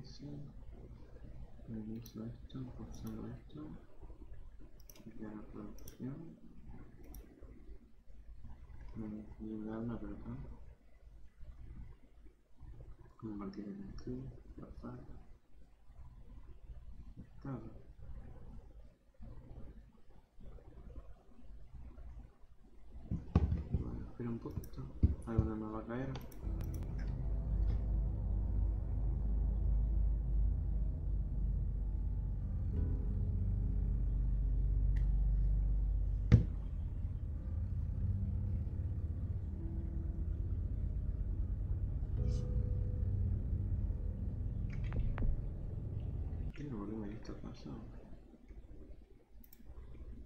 ese. Reviso esto, pausando esto. Crear la producción. Liberarla, perdón. Compartir el archivo. Bajar. Claro. Bueno, espera un poquito. Algo no me va a caer. ¿Qué no volvemos a esta casa?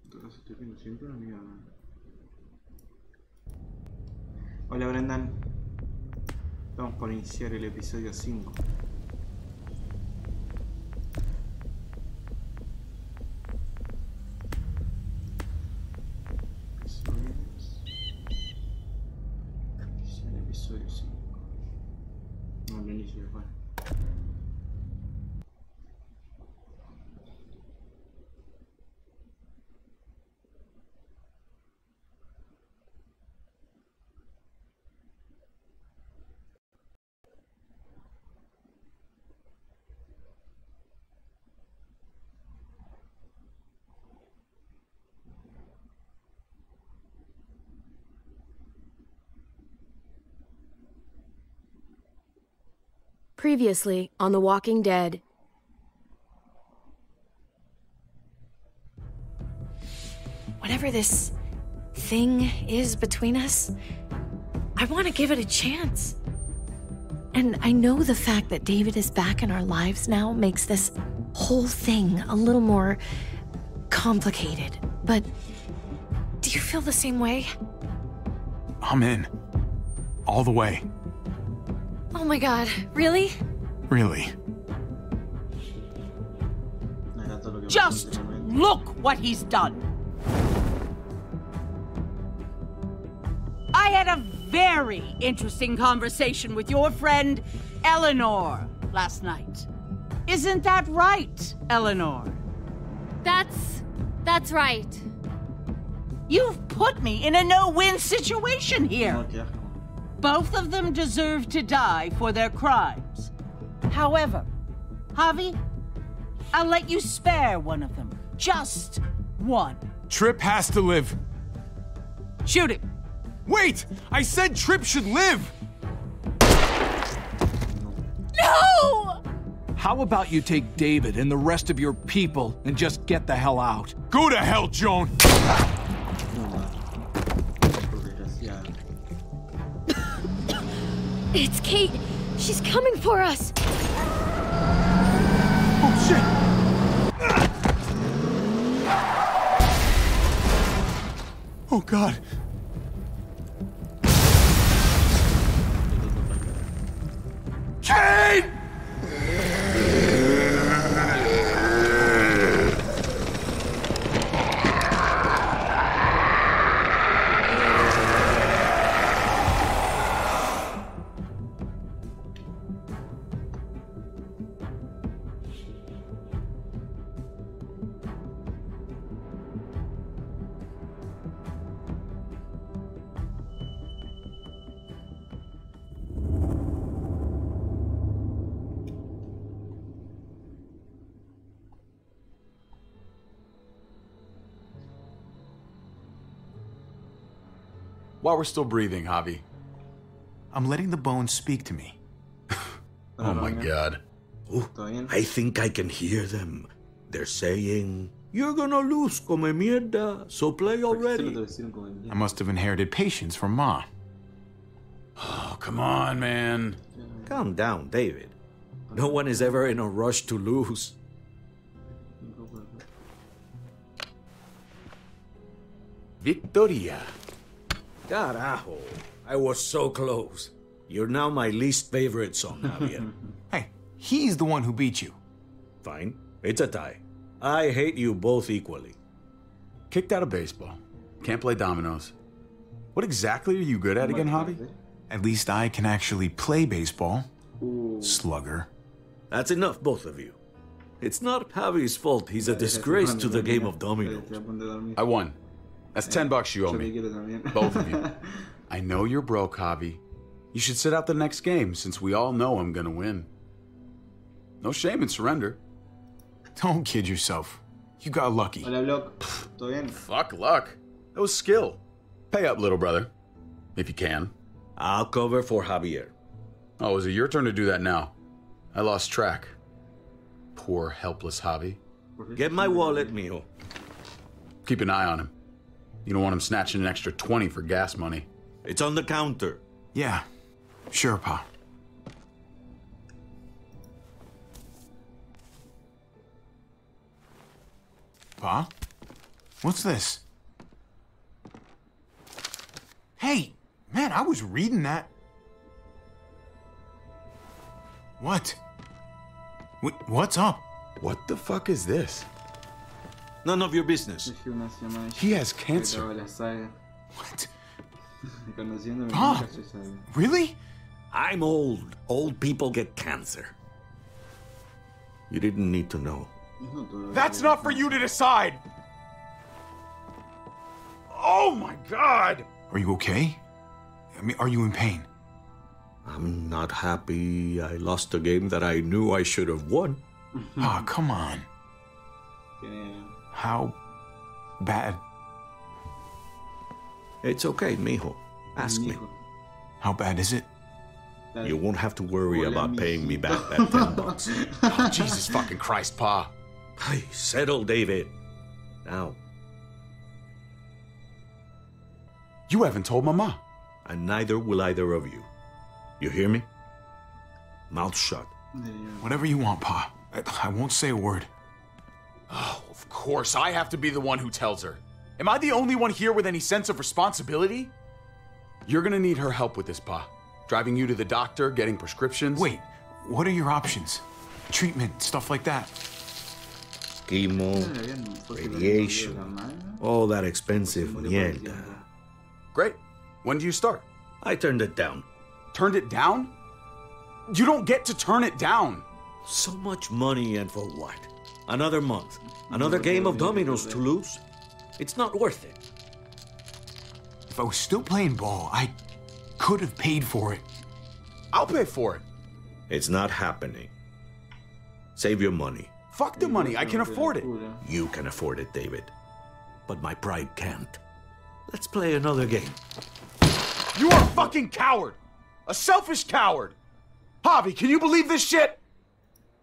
En todo caso estoy viendo siempre una mierda. Hola Brendan. Estamos por iniciar el episodio 5. Iniciar el episodio 5. No, lo inicio después. Previously on The Walking Dead. Whatever this thing is between us, I want to give it a chance. And I know the fact that David is back in our lives now makes this whole thing a little more complicated. But do you feel the same way? I'm in. All the way. Oh my God, really? Really. Just look what he's done. I had a very interesting conversation with your friend Eleanor last night. Isn't that right, Eleanor? That's right. You've put me in a no-win situation here. Both of them deserve to die for their crimes. However, Javi, I'll let you spare one of them. Just one. Trip has to live. Shoot him. Wait! I said Trip should live! No! How about you take David and the rest of your people and just get the hell out? Go to hell, Joan! It's Kate. She's coming for us. Oh, shit! Oh, God. Kate! While we're still breathing, Javi. I'm letting the bones speak to me. Oh my God. Ooh, I think I can hear them. They're saying, "You're gonna lose, come mierda, so play already." I must have inherited patience from Ma. Oh, come on, man. Calm down, David. No one is ever in a rush to lose. Victoria. Carajo, I was so close. You're now my least favorite song, Javier. Hey, he's the one who beat you. Fine, it's a tie. I hate you both equally. Kicked out of baseball. Can't play dominoes. What exactly are you good at again, Javi? At least I can actually play baseball. Slugger. That's enough, both of you. It's not Javi's fault. He's a disgrace to the game of dominoes. I won. That's $10 you owe me. Both of you. I know you're broke, Javi. You should sit out the next game, since we all know I'm gonna win. No shame in surrender. Don't kid yourself. You got lucky. Hola, Block. ¿Todo bien? Fuck luck. That was skill. Pay up, little brother. If you can. I'll cover for Javier. Oh, is it your turn to do that now? I lost track. Poor, helpless Javi. Get my wallet, mijo. Keep an eye on him. You don't want him snatching an extra 20 for gas money. It's on the counter. Yeah, sure, Pa. Pa? What's this? Hey, man, I was reading that. What? What's up? What the fuck is this? None of your business. He has cancer. What? Conociéndome, Pa? nunca se sabe. Really? I'm old. Old people get cancer. You didn't need to know. That's not for you to decide! Oh my God! Are you okay? I mean, are you in pain? I'm not happy. I lost a game that I knew I should have won. Ah, come on. How bad? It's okay, mijo. Ask me. How bad is it? You won't have to worry about paying me back that $10. Oh, Jesus fucking Christ, Pa. Hey, settle, David. Now. You haven't told Mama. And neither will either of you. You hear me? Mouth shut. Whatever you want, Pa. I won't say a word. Oh, of course, I have to be the one who tells her. Am I the only one here with any sense of responsibility? You're gonna need her help with this, Pa. Driving you to the doctor, getting prescriptions. Wait, what are your options? Treatment, stuff like that. Chemo, radiation, all that expensive mierda. Great. When do you start? I turned it down. Turned it down? You don't get to turn it down. So much money, and for what? Another month. Another game of dominoes to lose? It's not worth it. If I was still playing ball, I could have paid for it. I'll pay for it. It's not happening. Save your money. Fuck the money. I can afford it. You can afford it, David. But my pride can't. Let's play another game. You are a fucking coward. A selfish coward. Javi, can you believe this shit?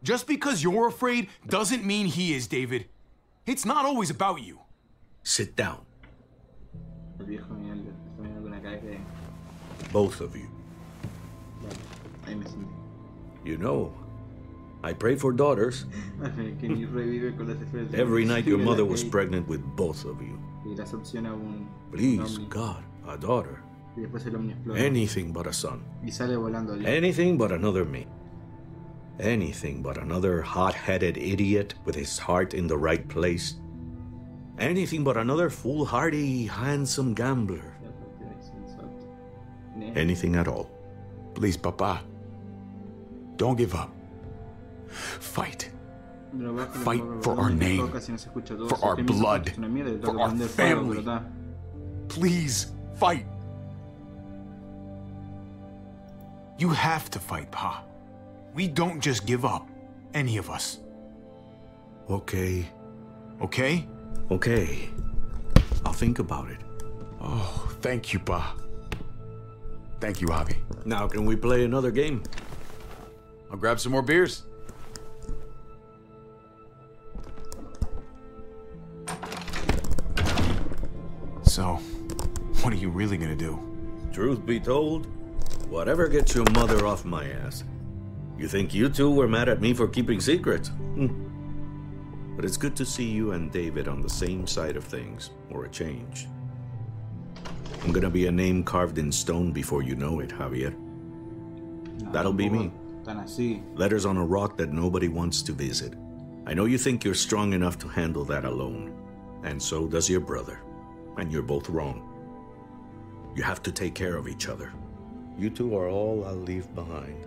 Just because you're afraid doesn't mean he is, David. It's not always about you. Sit down. El viejo Miguel está mirando con una cara que... Both of you. Ahí me siento. You know, I pray for daughters. Que ni revive con las esferas. Every night your mother was pregnant with both of you. Y las opciona un... Please, Omni. God, a daughter. Y después el Omni explota. Anything but a son. Y sale volando al... Anything but another me. Anything but another hot-headed idiot with his heart in the right place. Anything but another foolhardy, handsome gambler. Anything at all. Please, Papa. Don't give up. Fight. Fight for our name, for our blood, for our family. Please, fight. You have to fight, Pa. We don't just give up, any of us. Okay. Okay? Okay. I'll think about it. Oh, thank you, Pa. Thank you, Javi. Now can we play another game? I'll grab some more beers. So, what are you really gonna do? Truth be told, whatever gets your mother off my ass. You think you two were mad at me for keeping secrets? But it's good to see you and David on the same side of things, or a change. I'm gonna be a name carved in stone before you know it, Javier. That'll be me. Tan así. Letters on a rock that nobody wants to visit. I know you think you're strong enough to handle that alone. And so does your brother. And you're both wrong. You have to take care of each other. You two are all I'll leave behind.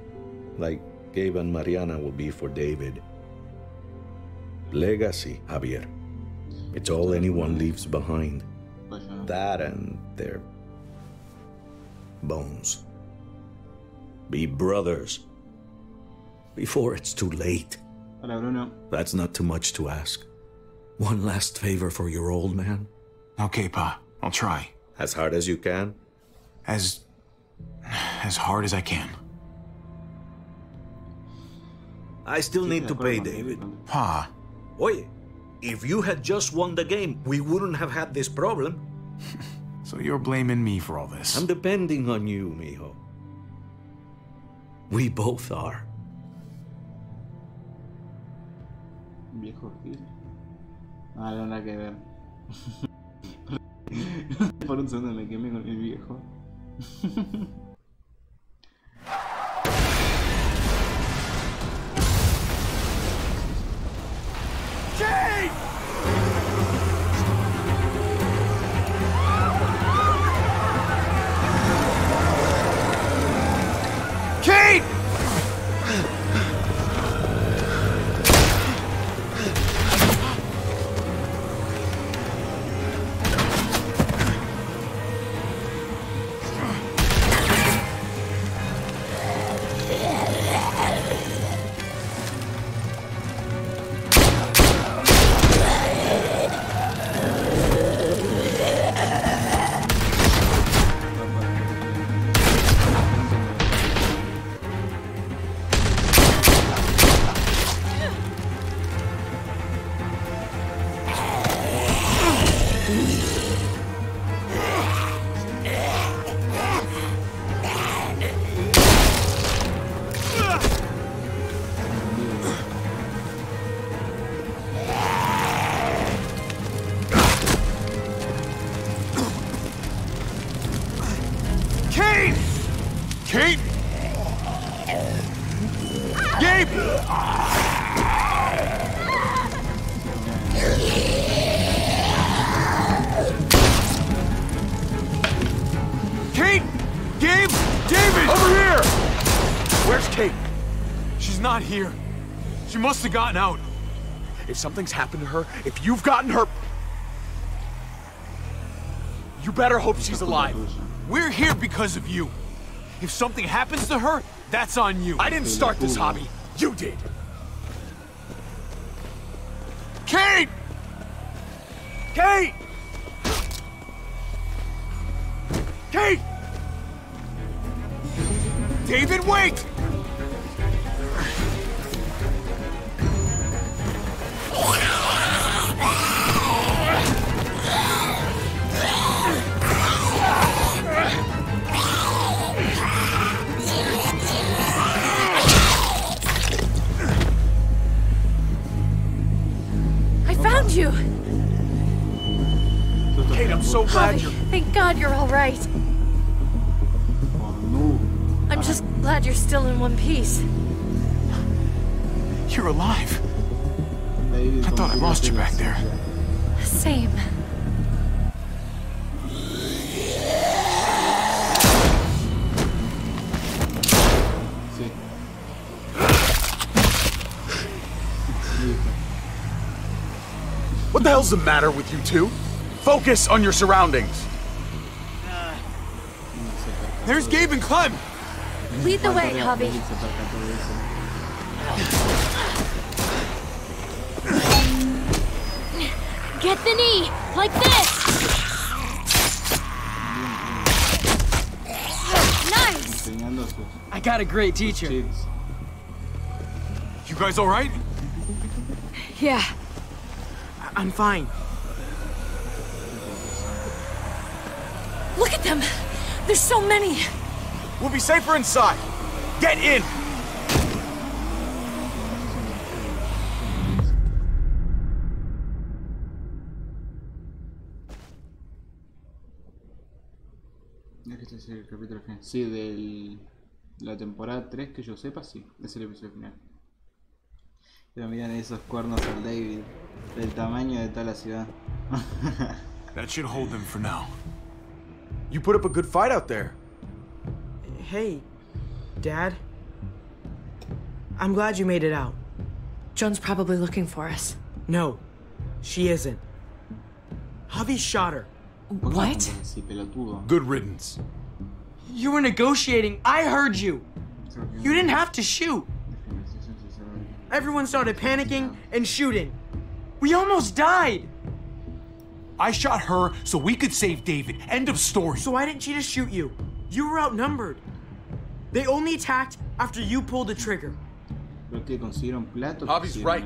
Like Gabe and Mariana will be for David. Legacy, Javier. It's all anyone leaves behind. That and their bones. Be brothers before it's too late. Hola, Bruno. That's not too much to ask. One last favor for your old man. Okay, Pa. I'll try. As hard as you can. As hard as I can. I still need to pay David. Pa. Oye, if you had just won the game, we wouldn't have had this problem. So you're blaming me for all this? I'm depending on you, mijo. We both are. Viejo Gil. Ah, no, nada que ver. Por un segundo me quemé con el viejo. Kate! Kate! Kate! Gabe! Kate! Gabe! David! Over here! Where's Kate? She's not here. She must have gotten out. If something's happened to her, if you've gotten her... You better hope she's alive. We're here because of you. If something happens to her, that's on you. I didn't start this hobby. You did. Kate! Kate! Kate! David, wait! You. Kate, I'm so glad you're... Thank God you're all right. I'm just glad you're still in one piece. You're alive. I thought I lost you back there. Same. What the hell's the matter with you two? Focus on your surroundings. There's Gabe and Clem. Lead the way, Javi. Get the knee, like this. Nice. I got a great teacher. You guys all right? Yeah. I'm fine. Look at them. There's so many. We'll be safer inside. Get in. Este es el capítulo final. Sí, de la temporada 3 que yo sepa, sí. Es el episodio final. Pero miren esos cuernos al David. Del tamaño de toda la ciudad. That should hold them for now. You put up a good fight out there. Hey, Dad. I'm glad you made it out. Joan's probably looking for us. No, she isn't. Javi shot her. What? Good riddance. You were negotiating. I heard you. You didn't have to shoot. Everyone started panicking and shooting. We almost died. I shot her so we could save David. End of story. So why didn't she just shoot you? You were outnumbered. They only attacked after you pulled the trigger. Javi's right.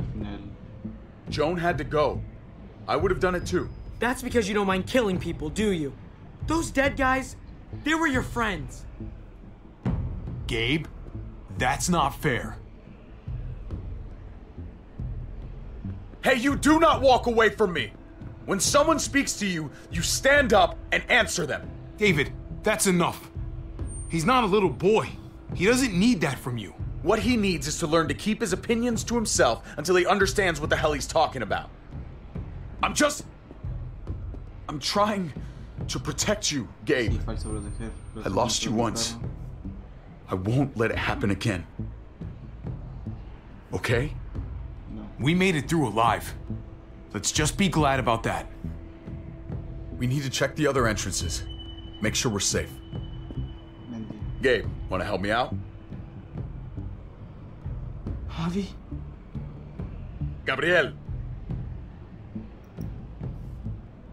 Joan had to go. I would have done it too. That's because you don't mind killing people, do you? Those dead guys, they were your friends. Gabe, that's not fair. Hey, you do not walk away from me! When someone speaks to you, you stand up and answer them. David, that's enough. He's not a little boy. He doesn't need that from you. What he needs is to learn to keep his opinions to himself until he understands what the hell he's talking about. I'm trying to protect you, Gabe. I lost you once. I won't let it happen again. Okay? We made it through alive. Let's just be glad about that. We need to check the other entrances. Make sure we're safe. Gabe, want to help me out? Javi? Gabriel.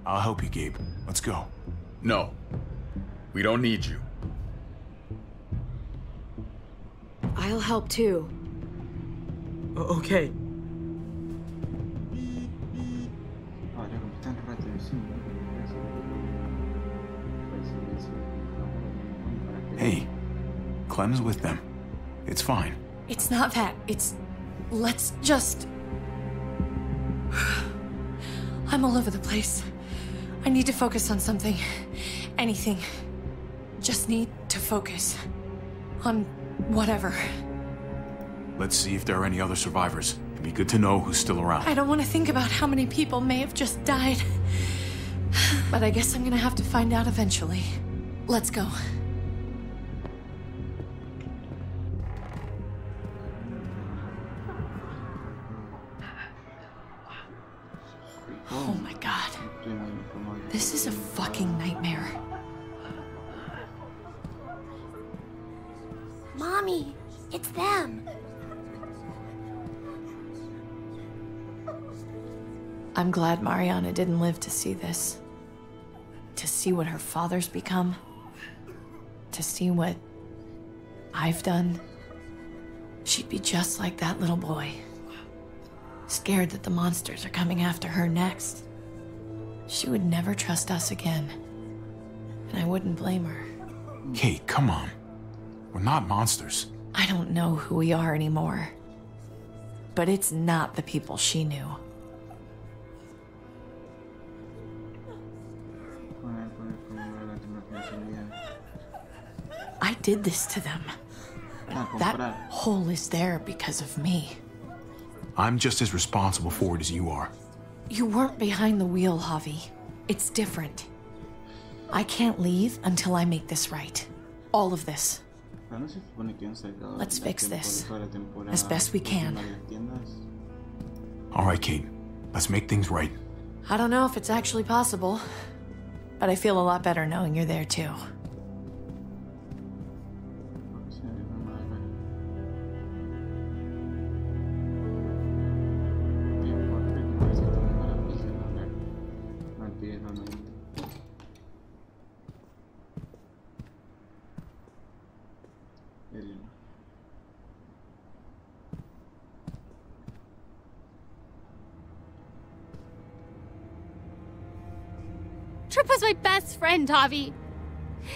I'll help you, Gabe. Let's go. No. We don't need you. I'll help too. Okay. Hey, Clem's with them. It's fine. It's not that. It's... Let's just... I'm all over the place. I need to focus on something. Anything. Just need to focus. On whatever. Let's see if there are any other survivors. It'd be good to know who's still around. I don't want to think about how many people may have just died. But I guess I'm gonna have to find out eventually. Let's go. Oh my god. This is a fucking nightmare. Mommy, it's them. I'm glad Mariana didn't live to see this. To see what her father's become. To see what I've done. She'd be just like that little boy. Scared that the monsters are coming after her next. She would never trust us again. And I wouldn't blame her. Kate, come on. We're not monsters. I don't know who we are anymore. But it's not the people she knew. I did this to them. That hole is there because of me. I'm just as responsible for it as you are. You weren't behind the wheel, Javi. It's different. I can't leave until I make this right. All of this. Let's fix this as best we can. All right, Kate. Let's make things right. I don't know if it's actually possible, but I feel a lot better knowing you're there too. Trip was my best friend, Javi.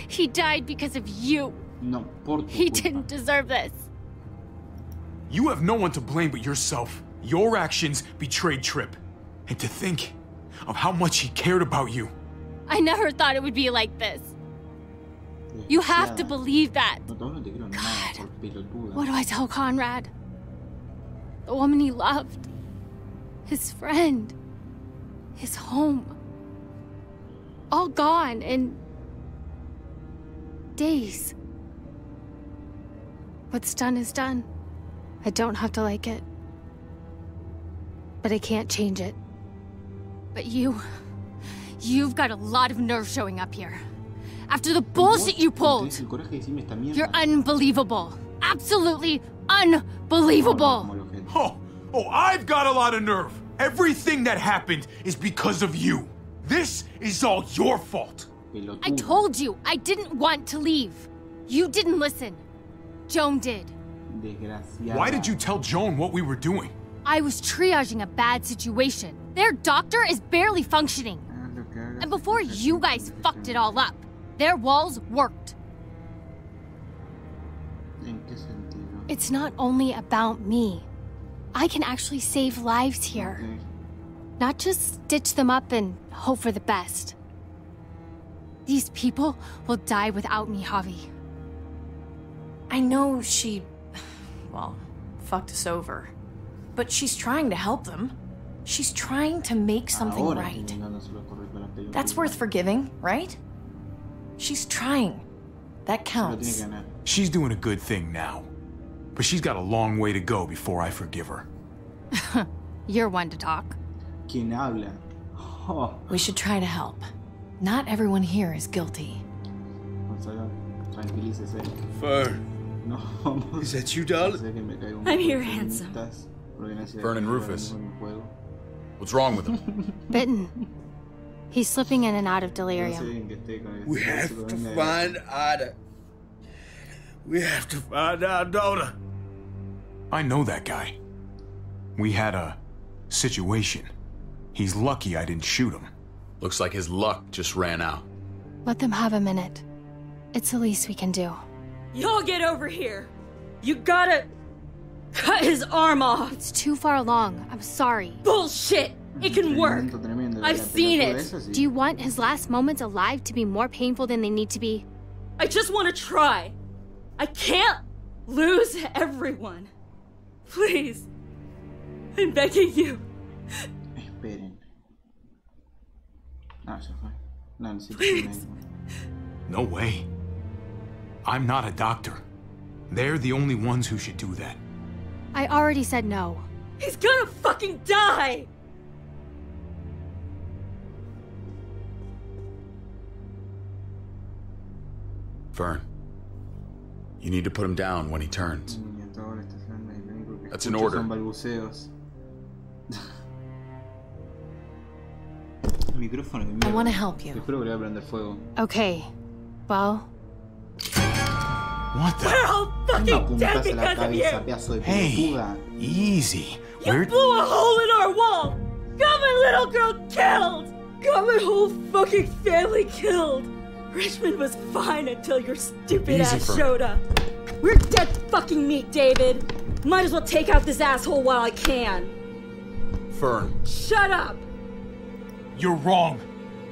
He died because of you. No, por tu He culpa. didn't deserve this. You have no one to blame but yourself. Your actions betrayed Trip. And to think of how much he cared about you. I never thought it would be like this. You have to believe that. God, what do I tell Conrad? The woman he loved. His friend. His home. All gone in days. What's done is done. I don't have to like it. But I can't change it. But you've got a lot of nerve showing up here. After the bullshit you pulled. You're unbelievable. Absolutely unbelievable. Oh, I've got a lot of nerve. Everything that happened is because of you. This is all your fault. I told you I didn't want to leave. You didn't listen. Joan did. Why did you tell Joan what we were doing? I was triaging a bad situation. Their doctor is barely functioning. And before you guys fucked it all up, their walls worked. It's not only about me. I can actually save lives here. Not just stitch them up and hope for the best. These people will die without me, Javi. I know she, well, fucked us over. But she's trying to help them. She's trying to make something right. That's worth forgiving, right? She's trying. That counts. She's doing a good thing now. But she's got a long way to go before I forgive her. You're one to talk. ¿Quién habla? Oh. We should try to help. Not everyone here is guilty. Fern. Is that you, darling? I'm here, handsome. Fern and Rufus. What's wrong with him? Bitten. He's slipping in and out of delirium. We have to find Ada. We have to find our daughter. I know that guy. We had a situation. He's lucky I didn't shoot him. Looks like his luck just ran out. Let them have a minute. It's the least we can do. Y'all get over here. You gotta cut his arm off. It's too far along. I'm sorry. Bullshit. It can work. I've seen it. Do you want his last moments alive to be more painful than they need to be? I just want to try. I can't lose everyone. Please. I'm begging you. Esperen. No, se fue. No, Please. No way. I'm not a doctor. They're the only ones who should do that. I already said no. He's gonna fucking die! Fern, you need to put him down when he turns. That's an order. I want to help you. Okay. Well... What the? We're all fucking dead because of you! Hey, easy. You blew a hole in our wall! Got my little girl killed! Got my whole fucking family killed! Richmond was fine until your stupid ass showed up. We're dead fucking meat, David. Might as well take out this asshole while I can. Fern. Shut up! You're wrong.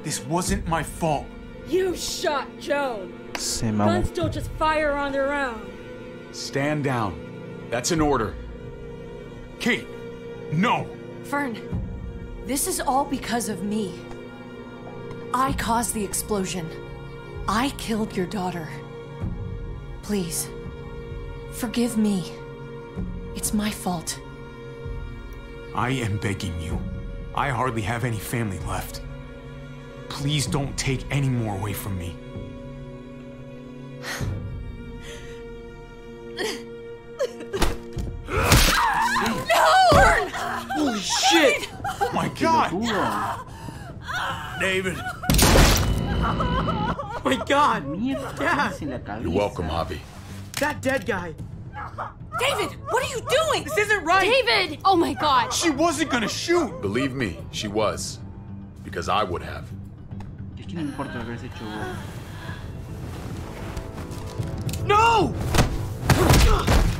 This wasn't my fault. You shot Joan. Guns don't just fire on their own. Stand down. That's an order. Kate, no! Fern, this is all because of me. I caused the explosion. I killed your daughter. Please, forgive me. It's my fault. I am begging you. I hardly have any family left. Please don't take any more away from me. No! Holy shit! Oh my god! David! Oh my god! Yeah! You're welcome, Javi. That dead guy! David, what are you doing? This isn't right! David! Oh my god! She wasn't gonna shoot! Believe me, she was. Because I would have. No!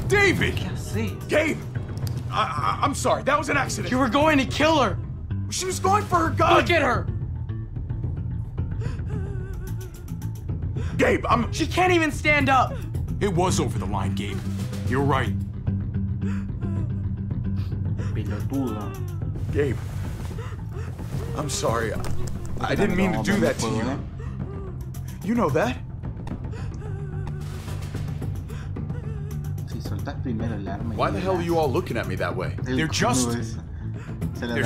David! Gabe! I'm sorry, that was an accident. You were going to kill her! She was going for her gun! Look at her! Gabe, She can't even stand up! It was over the line, Gabe. You're right. Gabe. I'm sorry. I didn't mean to do that to you. You know that? cortás primero el arma. Why the hell are you all looking at me that way? They're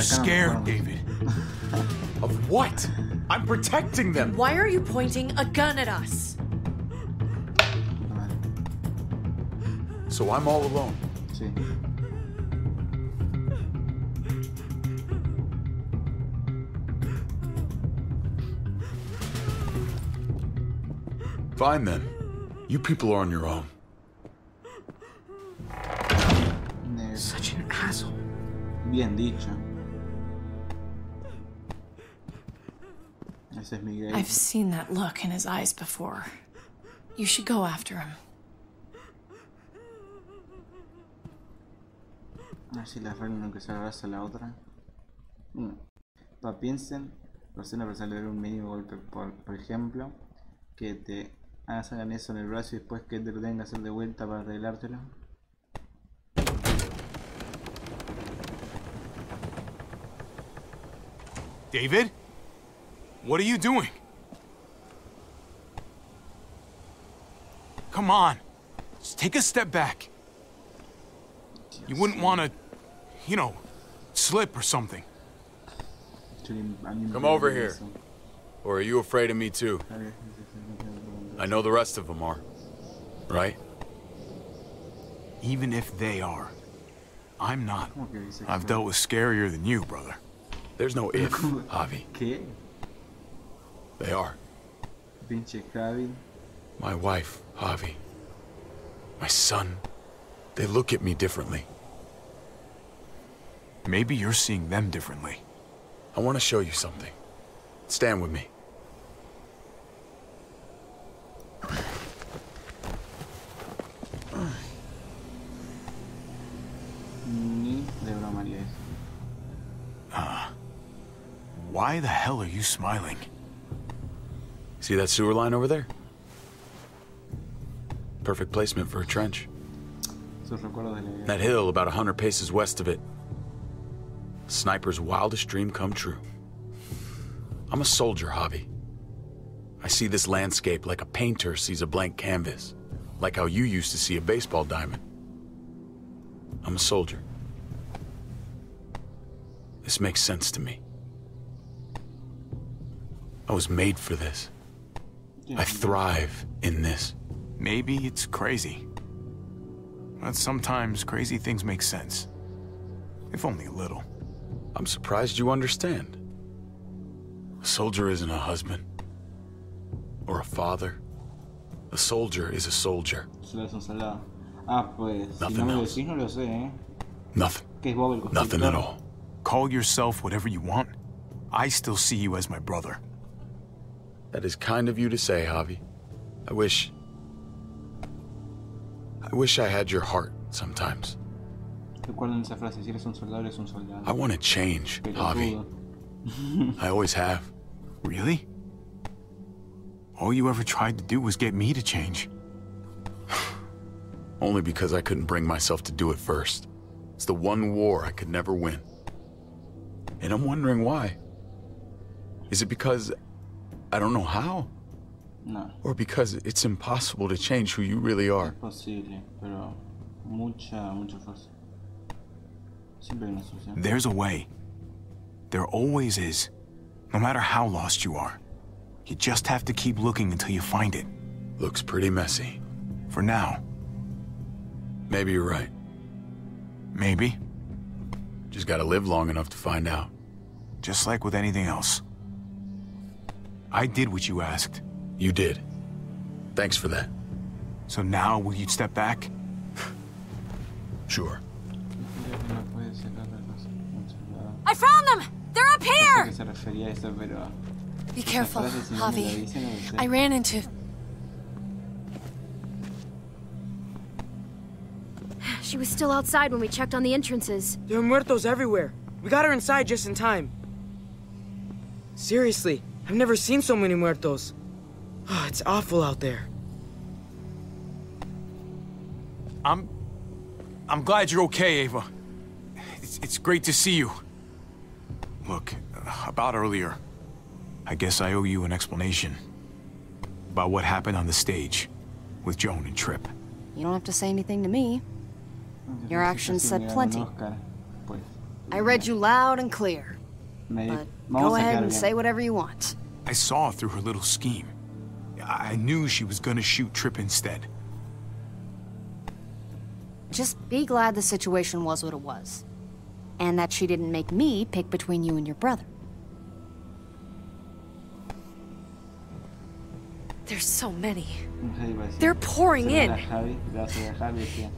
scared, David. Of what? I'm protecting them. Why are you pointing a gun at us? So I'm all alone. Sí. Fine then. You people are on your own. Such an asshole. Bien dicho. Ese es Miguel. I've seen that look in his eyes before. You should go after him. A ver si la arreglan aunque se abraza a la otra. Piensen, por ser una persona le dar un mínimo golpe, por ejemplo, que te hagan eso en el brazo y después que te lo tengan que hacer de vuelta para arreglártelo. David? What are you doing? Come on. Just take a step back. You wouldn't want to, you know, slip or something. Come over here. Or are you afraid of me too? I know the rest of them are. Right? Even if they are, I'm not. I've dealt with scarier than you, brother. There's no if, Javi. ¿Qué? They are. Pinche Javi. My wife, Javi. My son. They look at me differently. Maybe you're seeing them differently. I want to show you something. Stand with me. Ni de broma haría eso. Why the hell are you smiling? See that sewer line over there? Perfect placement for a trench. That hill about 100 paces west of it. Sniper's wildest dream come true. I'm a soldier, Javi. I see this landscape like a painter sees a blank canvas. Like how you used to see a baseball diamond. I'm a soldier. This makes sense to me. I was made for this. I thrive in this. Maybe it's crazy. But sometimes crazy things make sense. If only a little. I'm surprised you understand. A soldier isn't a husband. Or a father. A soldier is a soldier. Nothing else. Nothing. Nothing at all. Call yourself whatever you want. I still see you as my brother. That is kind of you to say, Javi. I wish I had your heart sometimes. I want to change, Javi. I always have. Really? All you ever tried to do was get me to change. Only because I couldn't bring myself to do it first. It's the one war I could never win. And I'm wondering why. Is it because I don't know how? No. Or because it's impossible to change who you really are? Posible, pero mucha fuerza. Siempre hay una solución. There's a way. There always is. No matter how lost you are. You just have to keep looking until you find it. Looks pretty messy. For now. Maybe you're right. Maybe. Just gotta live long enough to find out. Just like with anything else. I did what you asked. You did. Thanks for that. So now, will you step back? Sure. I found them! They're up here! Be careful, Javi. I ran into... She was still outside when we checked on the entrances. There are muertos everywhere. We got her inside just in time. Seriously, I've never seen so many muertos. Oh, it's awful out there. I'm glad you're okay, Ava. It's great to see you. Look, about earlier, I guess I owe you an explanation about what happened on the stage with Joan and Tripp. You don't have to say anything to me. Your actions said plenty. I read you loud and clear. But go ahead and say whatever you want. I saw through her little scheme. I knew she was gonna shoot Tripp instead. Just be glad the situation was what it was. And that she didn't make me pick between you and your brother. There's so many. They're pouring in.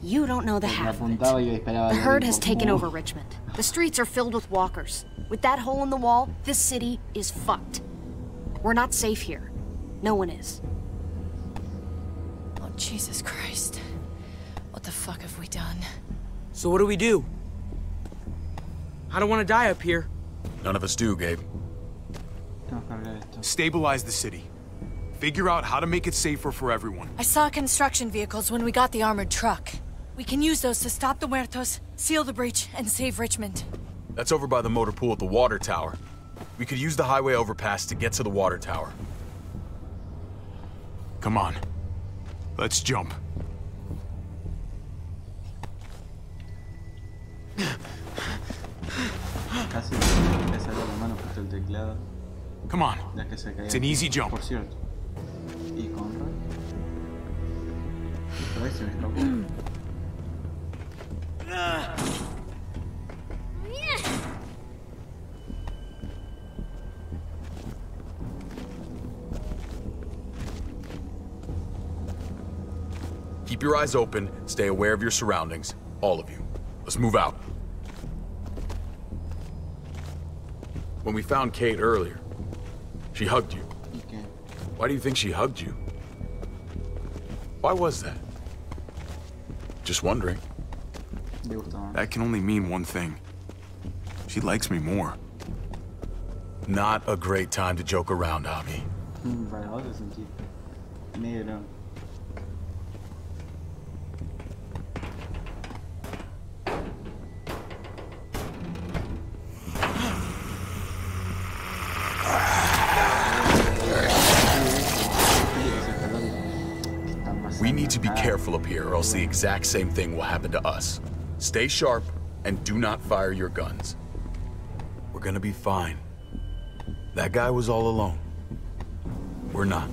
You don't know the half of it. The herd has taken over Richmond. The streets are filled with walkers. With that hole in the wall, this city is fucked. We're not safe here. No one is. Oh, Jesus Christ. What the fuck have we done? So what do we do? I don't want to die up here. None of us do, Gabe. Stabilize the city. Figure out how to make it safer for everyone. I saw construction vehicles when we got the armored truck. We can use those to stop the muertos, seal the breach, and save Richmond. That's over by the motor pool at the water tower. We could use the highway overpass to get to the water tower. Come on. Let's jump. Come on. It's an easy jump. Keep your eyes open, stay aware of your surroundings. All of you. Let's move out. When we found Kate earlier, she hugged you. Why do you think she hugged you? Why was that? Just wondering. That can only mean one thing. She likes me more. Not a great time to joke around, Javi. We need to be careful up here, or else the exact same thing will happen to us. Stay sharp, and do not fire your guns. We're gonna be fine. That guy was all alone. We're not.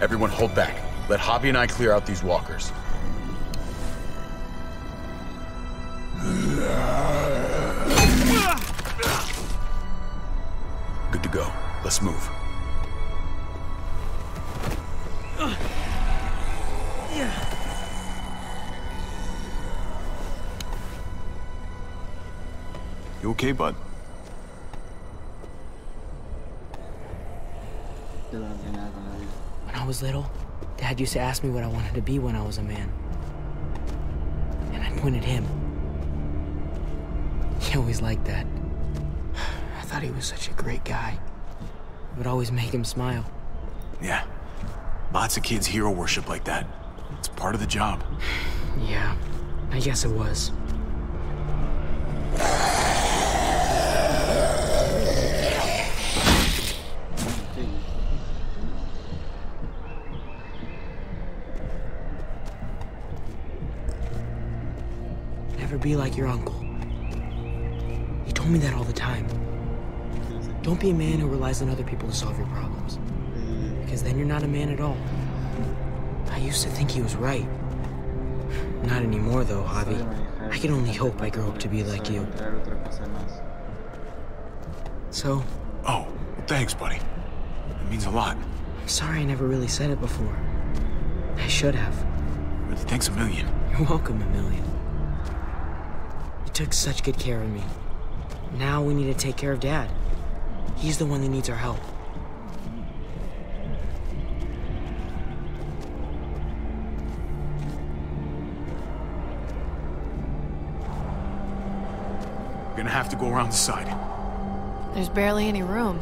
Everyone hold back. Let Javi and I clear out these walkers. Good to go. Let's move. You okay, bud? When I was little, Dad used to ask me what I wanted to be when I was a man. And I'd point at him. He always liked that. I thought he was such a great guy. It would always make him smile. Yeah. Lots of kids hero worship like that. It's part of the job. Yeah, I guess it was. Never be like your uncle. He told me that all the time. Don't be a man who relies on other people to solve your problems. Because then you're not a man at all. I used to think he was right. Not anymore, though, Javi. I can only hope I grow up to be like you. So... Oh, well, thanks, buddy. It means a lot. I'm sorry I never really said it before. I should have. Really, thanks a million. You're welcome, Emilian. You took such good care of me. Now we need to take care of Dad. He's the one that needs our help. We're gonna have to go around the side. There's barely any room.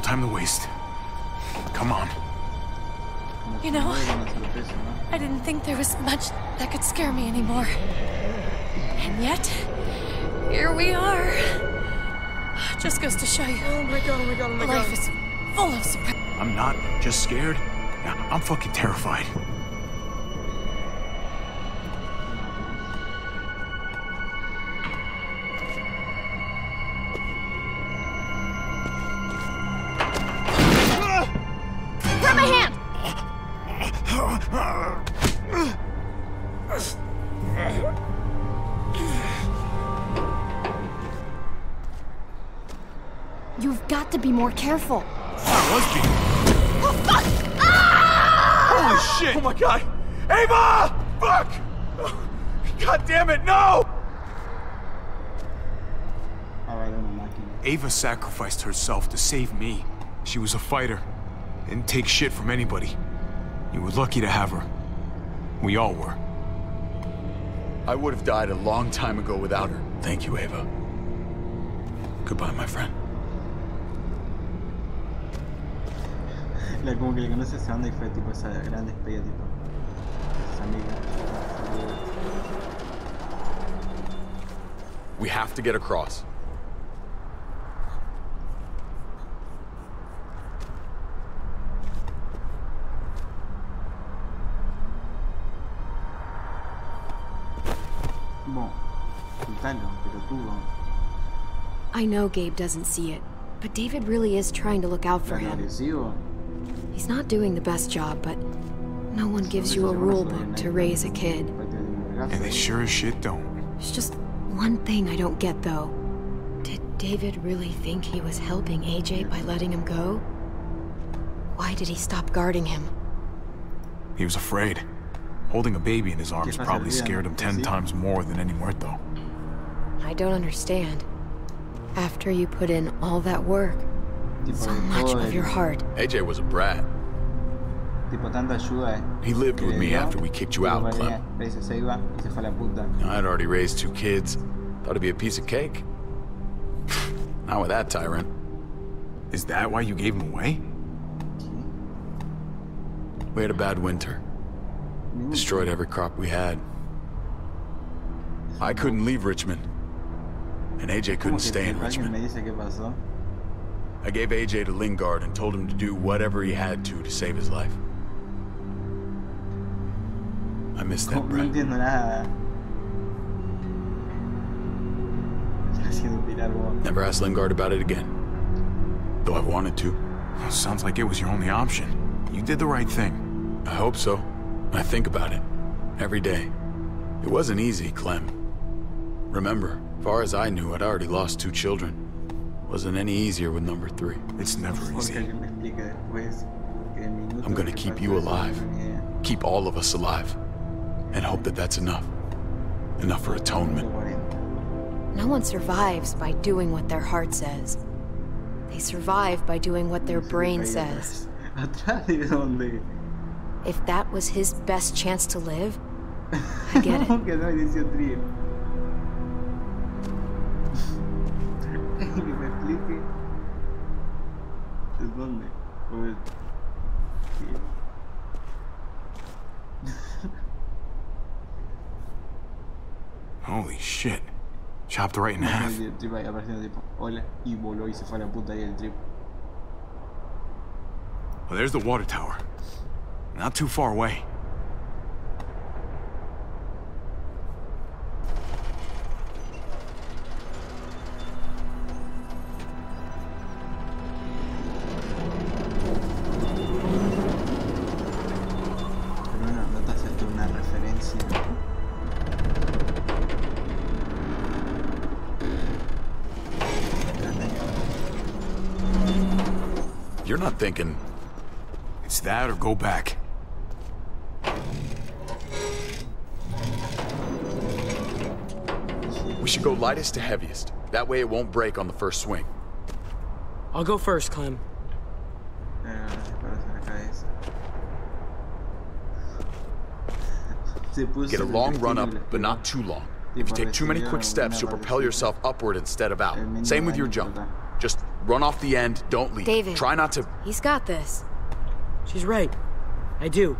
time to waste. Come on. You know, I didn't think there was much that could scare me anymore. And yet, here we are. Just goes to show you. Oh my god, oh my god, oh my god. Life is full of surprises. I'm not just scared. I'm fucking terrified. Grab my hand! You've got to be more careful. Oh, fuck! Ah! Holy shit! Oh my god! Ava! Fuck! God damn it, no! Ava sacrificed herself to save me. She was a fighter. Didn't take shit from anybody. You were lucky to have her. We all were. I would have died a long time ago without her. Thank you, Ava. Goodbye, my friend. Como que le conoce esa onda y fue tipo esa gran despedida, tipo esa amiga. We have to get across. Bon, soltalo, pelotudo. I know Gabe doesn't see it, but David really is trying to look out for him. He's not doing the best job, but no one gives you a rule book to raise a kid. And they sure as shit don't. There's just one thing I don't get, though. Did David really think he was helping AJ by letting him go? Why did he stop guarding him? He was afraid. Holding a baby in his arms probably scared him 10 times more than any muerto. I don't understand. After you put in all that work, so much of your heart. AJ was a brat. He lived with me after we kicked you out, Clem. I had already raised 2 kids. Thought it'd be a piece of cake. Not with that tyrant. Is that why you gave him away? We had a bad winter. Destroyed every crop we had. I couldn't leave Richmond. And AJ couldn't stay in Richmond. I gave AJ to Lingard and told him to do whatever he had to save his life. I missed that, Brett. Never asked Lingard about it again. Though I wanted to. Well, sounds like it was your only option. You did the right thing. I hope so. I think about it. Every day. It wasn't easy, Clem. Remember, far as I knew, I'd already lost 2 children. Wasn't any easier with number 3. It's never easy. I'm gonna keep you alive. Keep all of us alive. And hope that that's enough. Enough for atonement. No one survives by doing what their heart says. They survive by doing what their brain says. If that was his best chance to live, I get it. Holy shit. Chopped right in half. Well, there's the water tower. Not too far away. You're not thinking... It's that or go back. We should go lightest to heaviest. That way it won't break on the first swing. I'll go first, Clem. Get a long run up, but not too long. If you take too many quick steps, you'll propel yourself upward instead of out. Same with your jump. Just Run off the end, don't leave. David. Try not to... He's got this. She's right. I do.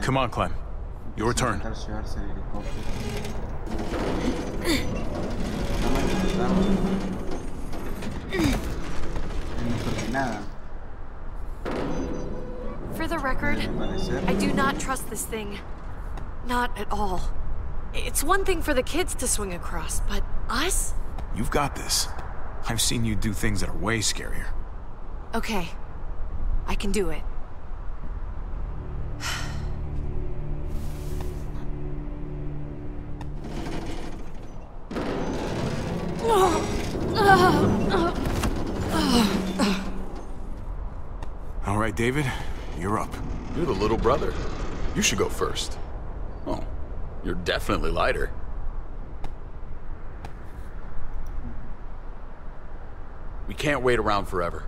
Come on, Clem. Your turn. For the record, I do not trust this thing. Not at all. It's one thing for the kids to swing across, but us? You've got this. I've seen you do things that are way scarier. Okay. I can do it. All right, David, you're up. You're the little brother. You should go first. Oh, you're definitely lighter. We can't wait around forever.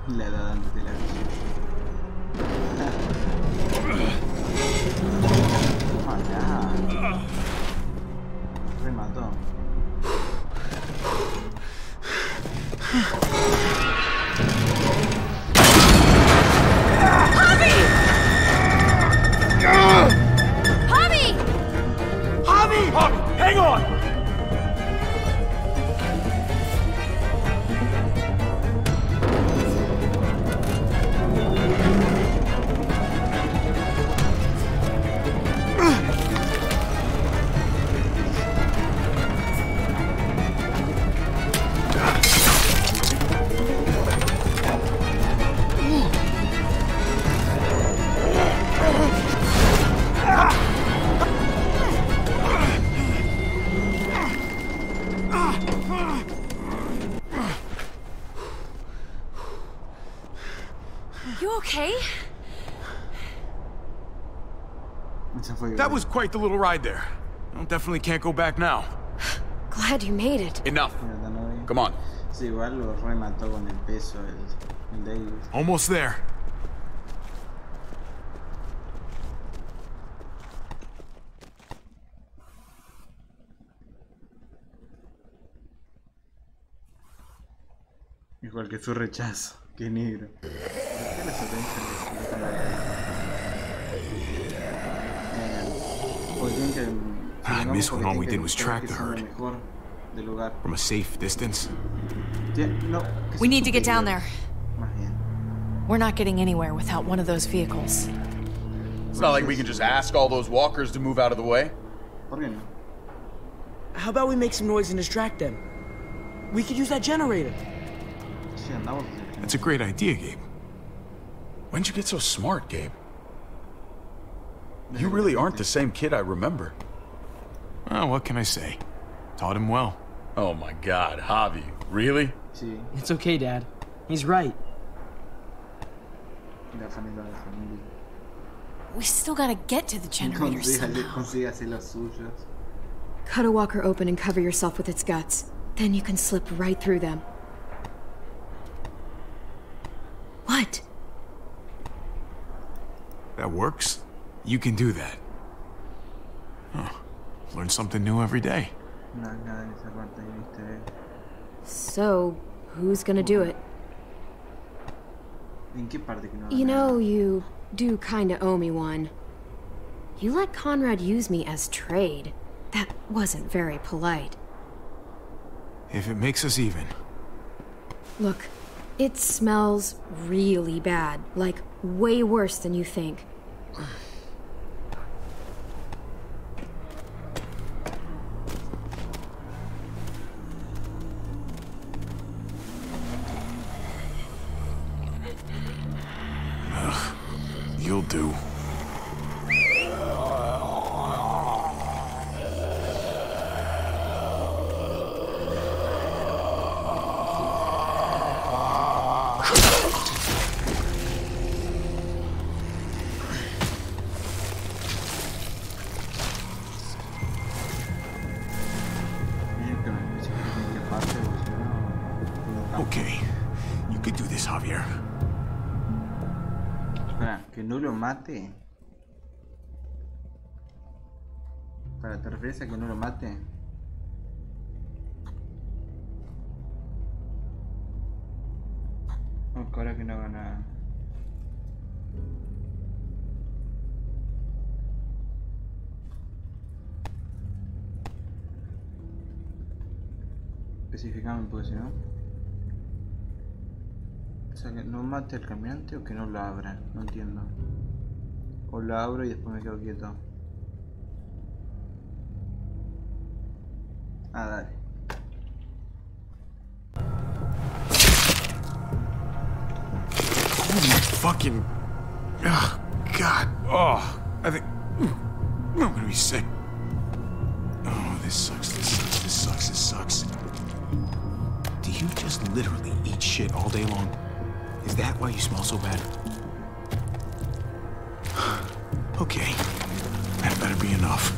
La edad antes de la visión. Remató. Javi, hang on! You okay? That was quite the little ride there. I definitely can't go back now. Glad you made it. Enough. Come on. Sí, igual lo remató con el peso el David. Almost there. Igual que su rechazo. Qué negro. I miss when all we did was track the herd. From a safe distance. We need to get down there. We're not getting anywhere without one of those vehicles. It's not like we can just ask all those walkers to move out of the way. How about we make some noise and distract them? We could use that generator. That's a great idea, Gabe. When'd you get so smart, Gabe? You really aren't the same kid I remember. Well, what can I say? Taught him well. Oh my God, Javi, really? It's okay, Dad. He's right. We still gotta get to the generator somehow. Cut a walker open and cover yourself with its guts. Then you can slip right through them. What? That works? You can do that. Huh. Learn something new every day. So, who's gonna do it? You know, you do kinda owe me one. You let Conrad use me as trade. That wasn't very polite. If it makes us even. Look, it smells really bad. Like, way worse than you think. You'll do. Okay, you could do this, Javier. Espera, que no lo mate. ¿Te refieres a que no lo mate? No, ahora que no haga nada. Especificame porque si no. O sea, que no mate al caminante o que no lo abra, no entiendo. O lo abro y después me quedo quieto. Ah, dale. Holy fucking... Oh, God. Oh, I think... I'm gonna be sick. Oh, this sucks, this sucks, this sucks, this sucks. Do you just literally eat shit all day long? Is that why you smell so bad? Okay. That better be enough.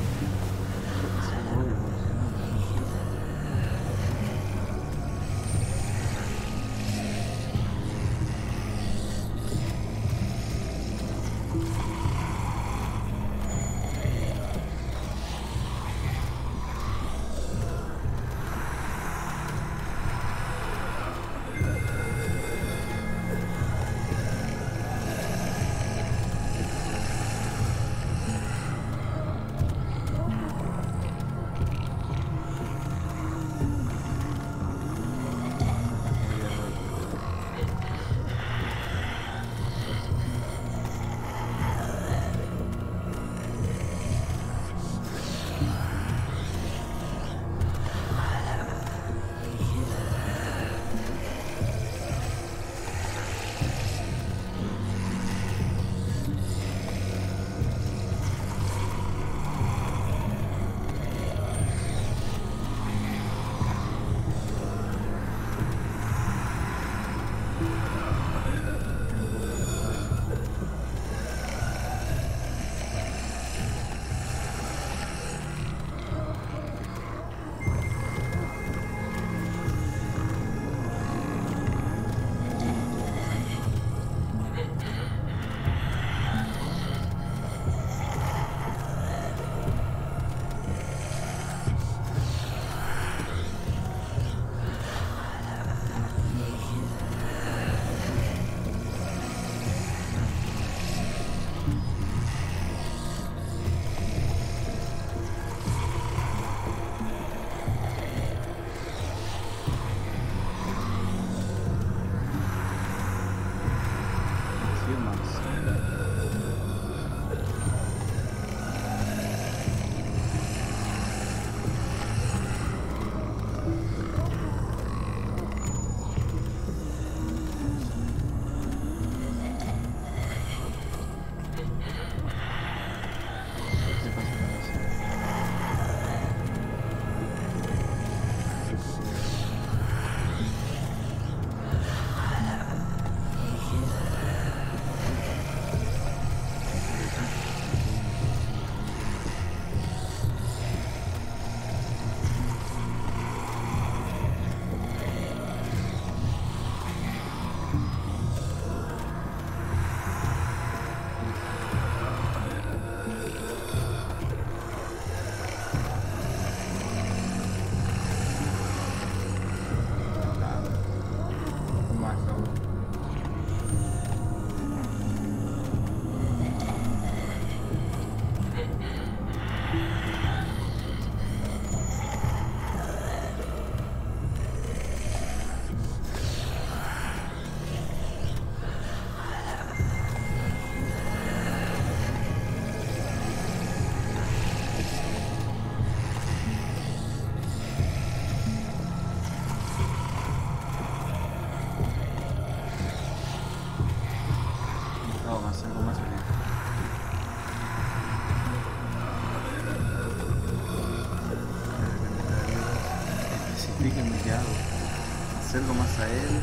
Acerco más a él.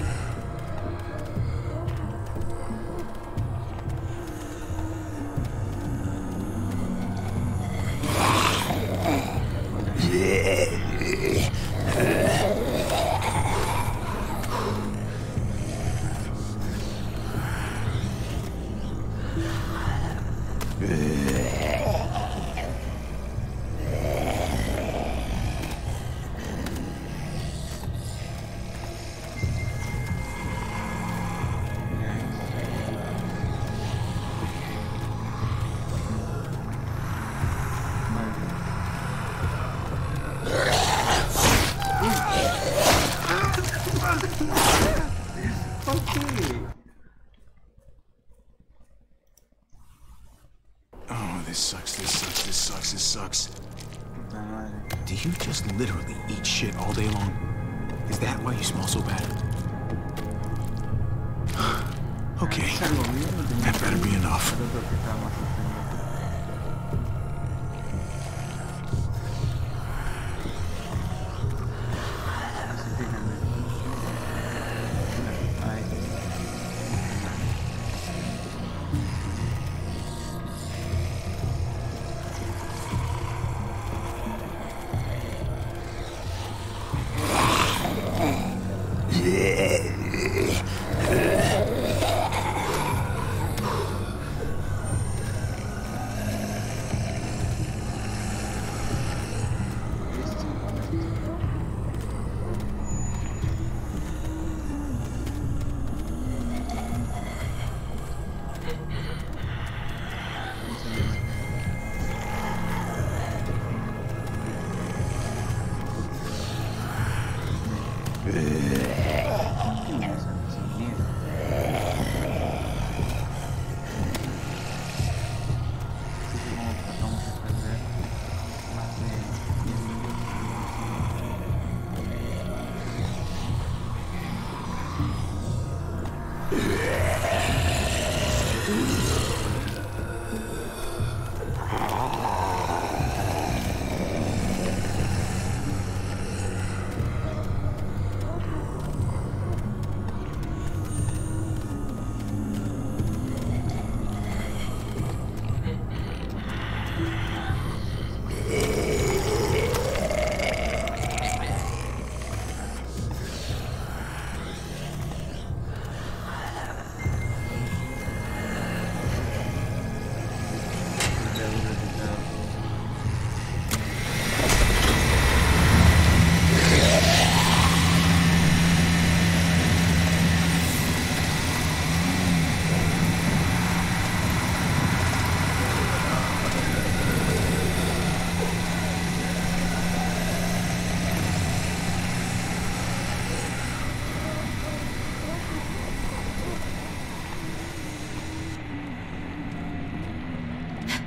¿Por qué? Oh, this sucks. Do you just literally eat shit all day long? Is that why you smell so bad? Okay, that better be enough.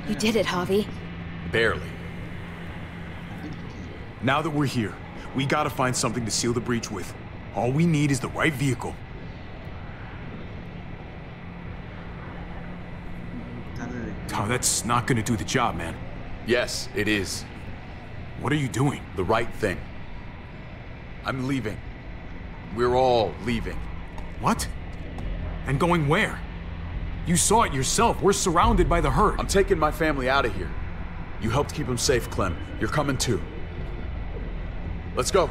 You did it, Javi. Barely. Now that we're here, we gotta find something to seal the breach with. All we need is the right vehicle. Oh, that's not gonna do the job, man. Yes, it is. What are you doing? The right thing. I'm leaving. We're all leaving. What? And going where? You saw it yourself. We're surrounded by the herd. I'm taking my family out of here. You helped keep them safe, Clem. You're coming too. Let's go.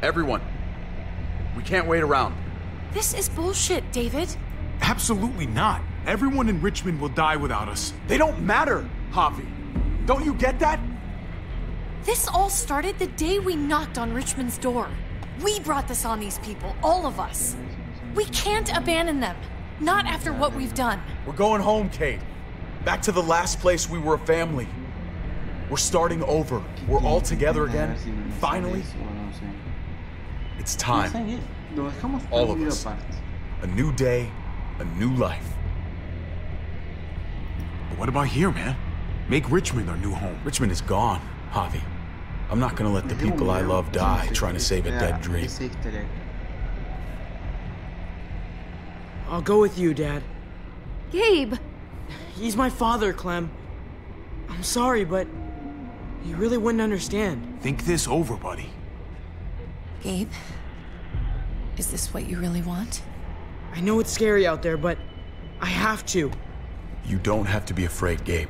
Everyone. We can't wait around. This is bullshit, David. Absolutely not. Everyone in Richmond will die without us. They don't matter, Javi. Don't you get that? This all started the day we knocked on Richmond's door. We brought this on these people, all of us. We can't abandon them. Not after what we've done. We're going home, Kate. Back to the last place we were a family. We're starting over. We're all together again. Finally. It's time. All of us. A new day, a new life. But what about here, man? Make Richmond our new home. Richmond is gone, Javi. I'm not gonna let the people I love die trying to save a dead dream. I'll go with you, Dad. Gabe! He's my father, Clem. I'm sorry, but he really wouldn't understand. Think this over, buddy. Gabe, is this what you really want? I know it's scary out there, but I have to. You don't have to be afraid, Gabe.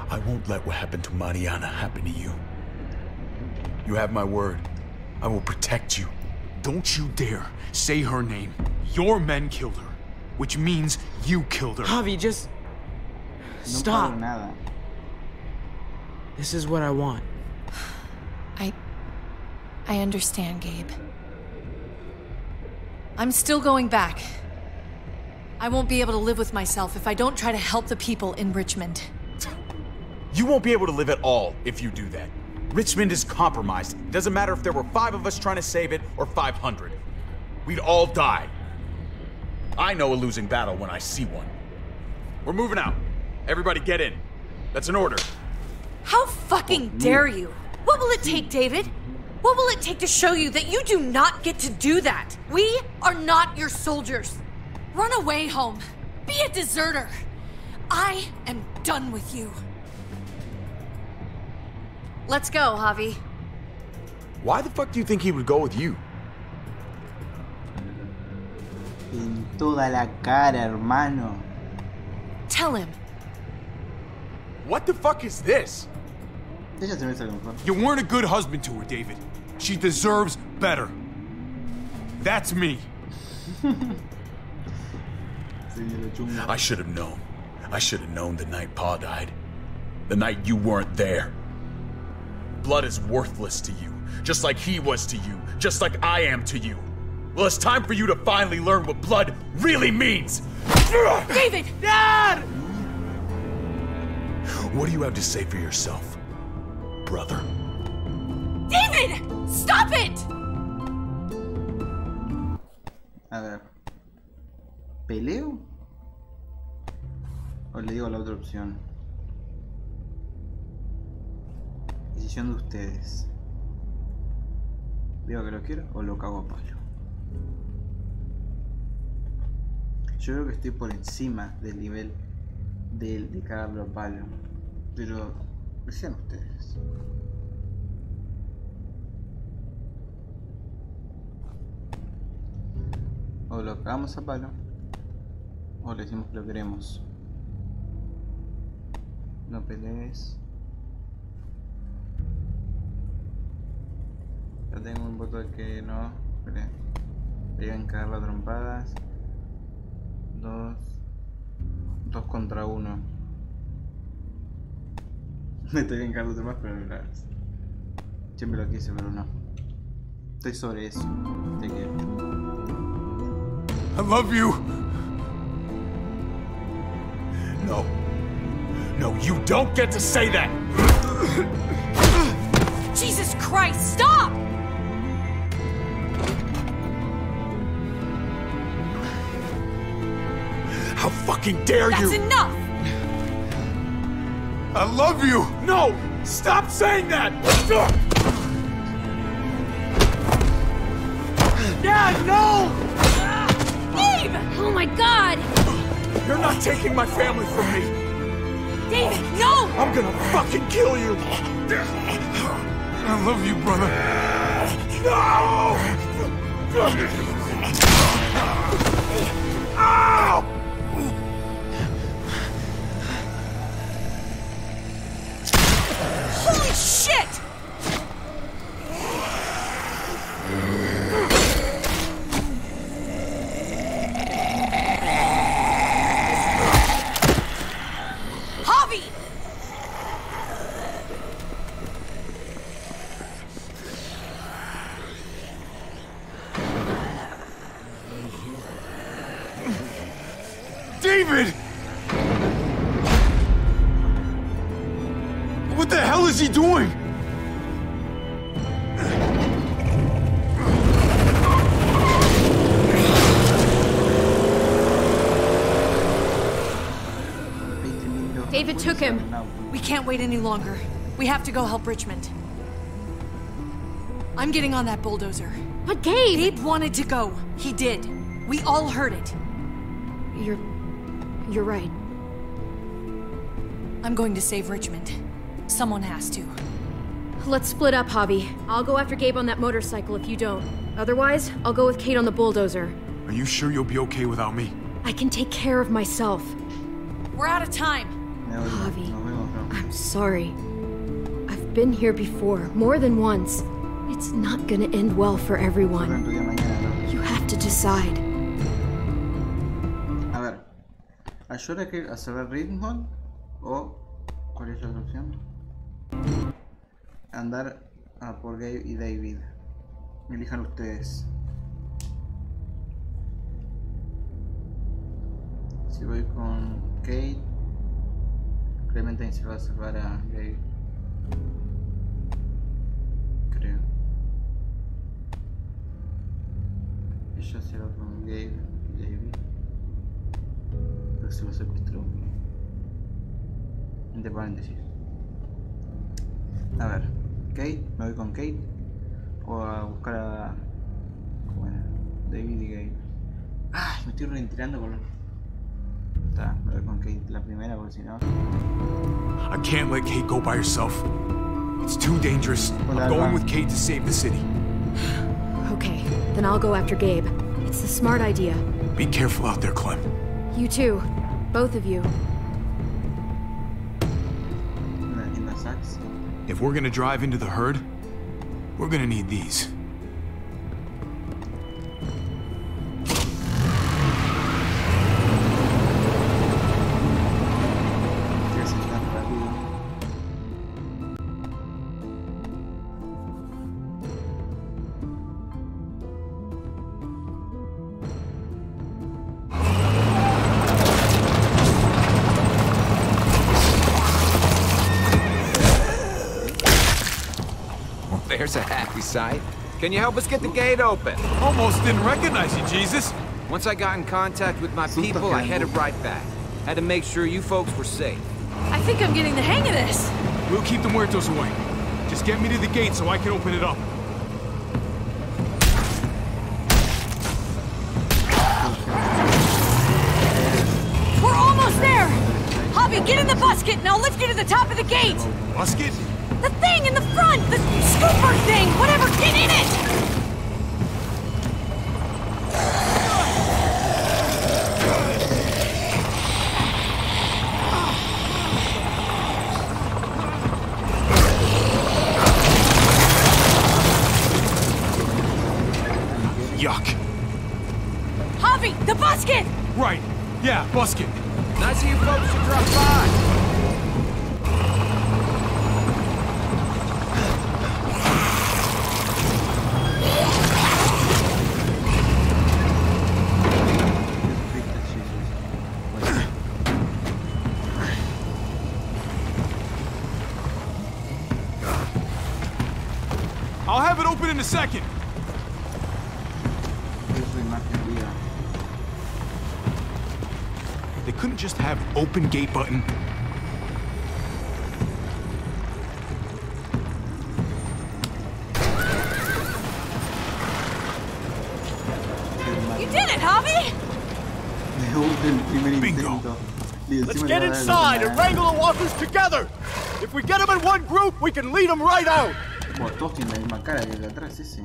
I won't let what happened to Mariana happen to you. You have my word. I will protect you. Don't you dare say her name. Your men killed her, which means you killed her. Javi, just stop. This is what I want. I understand, Gabe. I'm still going back. I won't be able to live with myself if I don't try to help the people in Richmond. You won't be able to live at all if you do that. Richmond is compromised. It doesn't matter if there were 5 of us trying to save it or 500. we'd all die. I know a losing battle when I see one. We're moving out. Everybody get in. That's an order. How fucking dare you? What will it take, David? What will it take to show you that you do not get to do that? We are not your soldiers. Run away home. Be a deserter. I am done with you. Let's go, Javi. Why the fuck do you think he would go with you? En toda la cara, hermano. Tell him. What the fuck is this? You weren't a good husband to her, David. She deserves better. That's me. I should have known. I should have known the night Pa died. The night you weren't there. Blood is worthless to you, just like he was to you, just like I am to you. Well, it's time for you to finally learn what blood really means. David! Dad! What do you have to say for yourself, brother? David! Stop it! A ver. ¿Peleo? O le digo la otra opción. Decisión de ustedes. ¿Digo que lo quiero o lo cago a palo? Yo creo que estoy por encima del nivel de cagarlo a palo. Pero decían ustedes. O lo cagamos a palo o le decimos que lo queremos. No pelees. Ya tengo un voto de que no. Espera. Le iban a cagar las trompadas. Dos contra uno. Me estoy en cargo de más, pero no. Siempre lo quise, pero no. Estoy sobre eso. Te quiero. I love you. No. No, you don't get to say that. Jesus Christ, stop! How fucking dare you? That's enough! I love you! No! Stop saying that! Dad, no! Babe! Oh my god! You're not taking my family from me! David, no! I'm gonna fucking kill you! I love you, brother. No! Ow! Holy shit! Javi! David! What the hell is he doing? David took him. We can't wait any longer. We have to go help Richmond. I'm getting on that bulldozer. But Gabe! Gabe wanted to go. He did. We all heard it. You're right. I'm going to save Richmond. Someone has to. Let's split up, Javi. I'll go after Gabe on that motorcycle if you don't. Otherwise, I'll go with Kate on the bulldozer. Are you sure you'll be okay without me? I can take care of myself. We're out of time. Javi, I'm sorry. I've been here before, more than once. It's not gonna end well for everyone. You have to decide. A ver, ¿ayuda a saber ritmo? ¿O cuál es la otra opción? Andar a por Gabe y David. Elijan ustedes. Si voy con Kate, Clementine se va a salvar a Gabe. Creo. Ella se va con David. Pero se lo secuestró. Entre paréntesis. A ver, Kate, me voy con Kate. O a buscar a. Bueno, David y Kate. ¡Ay! Me estoy reentrando con. Está, me voy con Kate la primera porque si no. I can't let Kate go by herself. It's too dangerous. I'm going with Kate to save the city. Okay, then I'll go after Gabe. It's the smart idea. Be careful out there, Clem. You too. Both of you. In the sacks. If we're gonna drive into the herd, we're gonna need these. There's a happy sight. Can you help us get the gate open? Almost didn't recognize you, Jesus. Once I got in contact with my people, I headed right back. Had to make sure you folks were safe. I think I'm getting the hang of this. We'll keep the muertos away. Just get me to the gate so I can open it up. We're almost there! Javi, get in the busket and I'll lift you to the top of the gate! Busket? The thing in the front! The scooper thing! Whatever, get in it! Yuck. Javi, the busket! Right. Yeah, busket. Nice of you folks to drop by. I'll have it open in a second. They couldn't just have open gate button. You did it, Javi! Bingo. Let's get inside and wrangle the walkers together. If we get them in one group, we can lead them right out. Bueno, todos tienen la misma cara que el de atrás ese.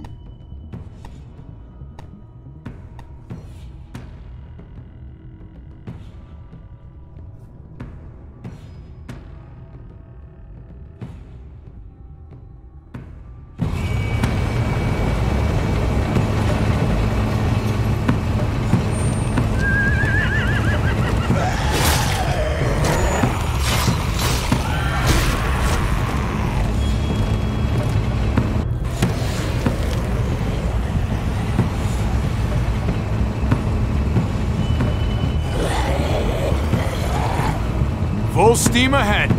Full steam ahead.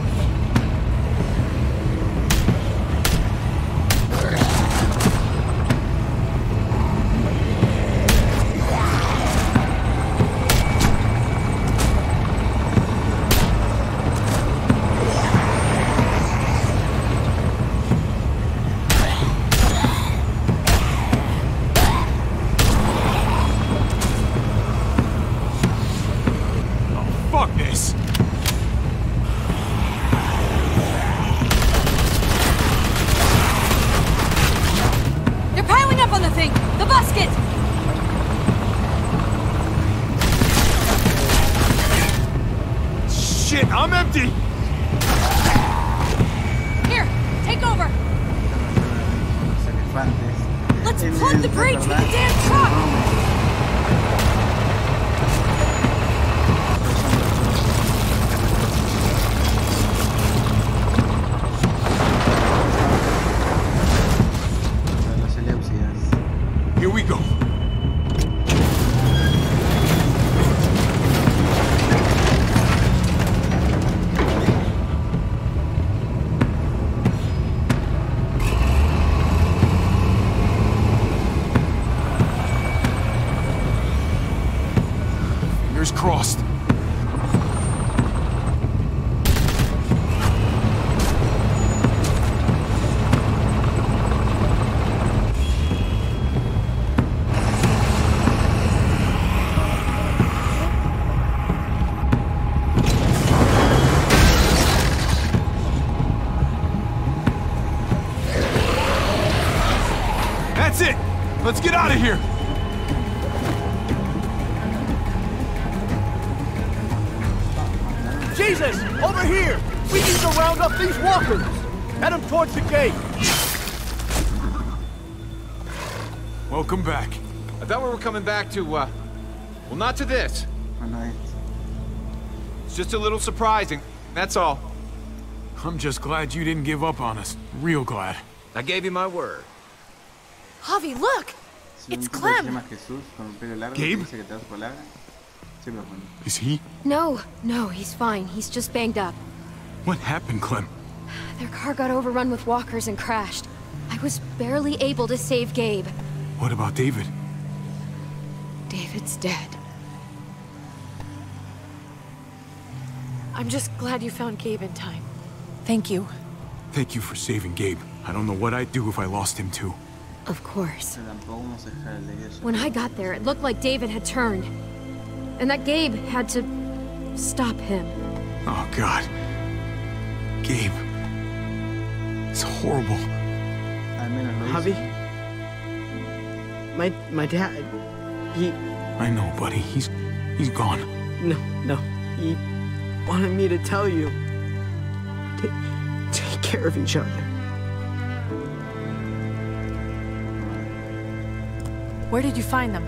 Oh, fuck this. On the thing! The basket! Shit, I'm empty! Here, take over! Let's plug the brakes with the damn truck! Here we go. Fingers crossed. That's it! Let's get out of here! Jesus! Over here! We need to round up these walkers! Head them towards the gate! Welcome back. I thought we were coming back to, well, not to this. It's just a little surprising, that's all. I'm just glad you didn't give up on us. Real glad. I gave you my word. Javi, look! It's Clem! Gabe? Is he? No, he's fine. He's just banged up. What happened, Clem? Their car got overrun with walkers and crashed. I was barely able to save Gabe. What about David? David's dead. I'm just glad you found Gabe in time. Thank you. Thank you for saving Gabe. I don't know what I'd do if I lost him too. Of course. When I got there, it looked like David had turned. And that Gabe had to stop him. Oh, God. Gabe. It's horrible. Javi? My dad... he... I know, buddy. He's gone. No. He wanted me to tell you. Take care of each other. Where did you find them?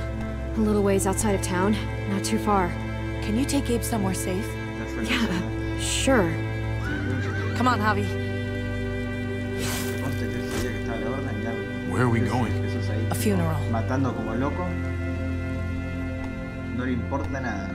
A little ways outside of town. Not too far. Can you take Gabe somewhere safe? Yeah, sure. Come on, Javi. Where are we going? A funeral. Matando como loco. No le importa nada.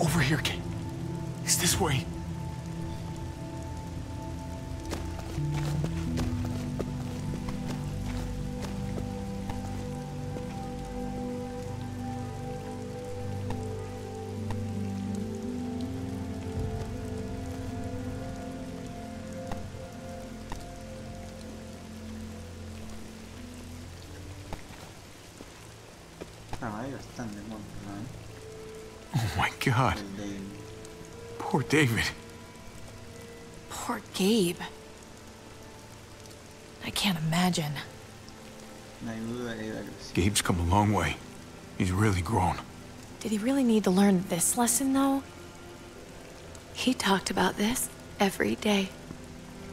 Over here, kid. It's this way. Oh my God. Poor David. Poor Gabe. I can't imagine. Gabe's come a long way. He's really grown. Did he really need to learn this lesson, though? He talked about this every day.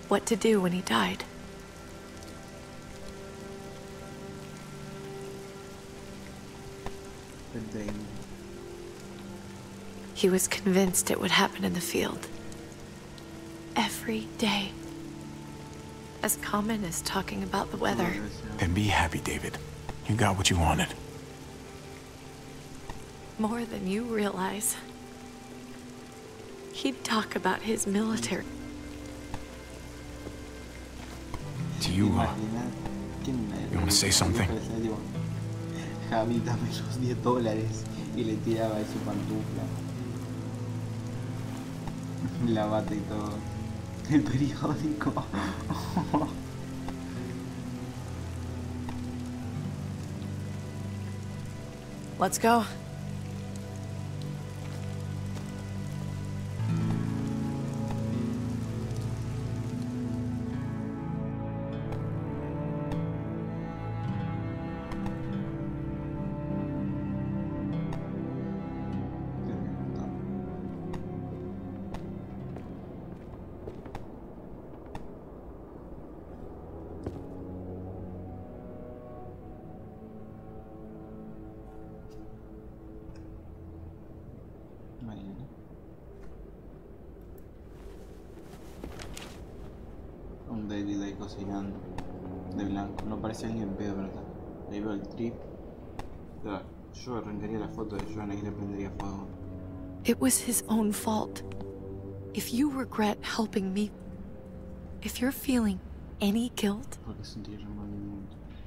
What to do when he died. He was convinced it would happen in the field. Every day. As common as talking about the weather. Then be happy, David. You got what you wanted. More than you realize. He'd talk about his military. Do you want to say something? Javi, dame los $10 y le tiraba de su pantufla. La bata y todo. El periódico. Let's go. Un David ahí cocinando de blanco. No parece alguien pedo, ¿verdad? Ahí veo el trip. Yo arrancaría la foto de Joan y le prendería fuego. It was his own fault. If you regret helping me, if you're feeling any guilt,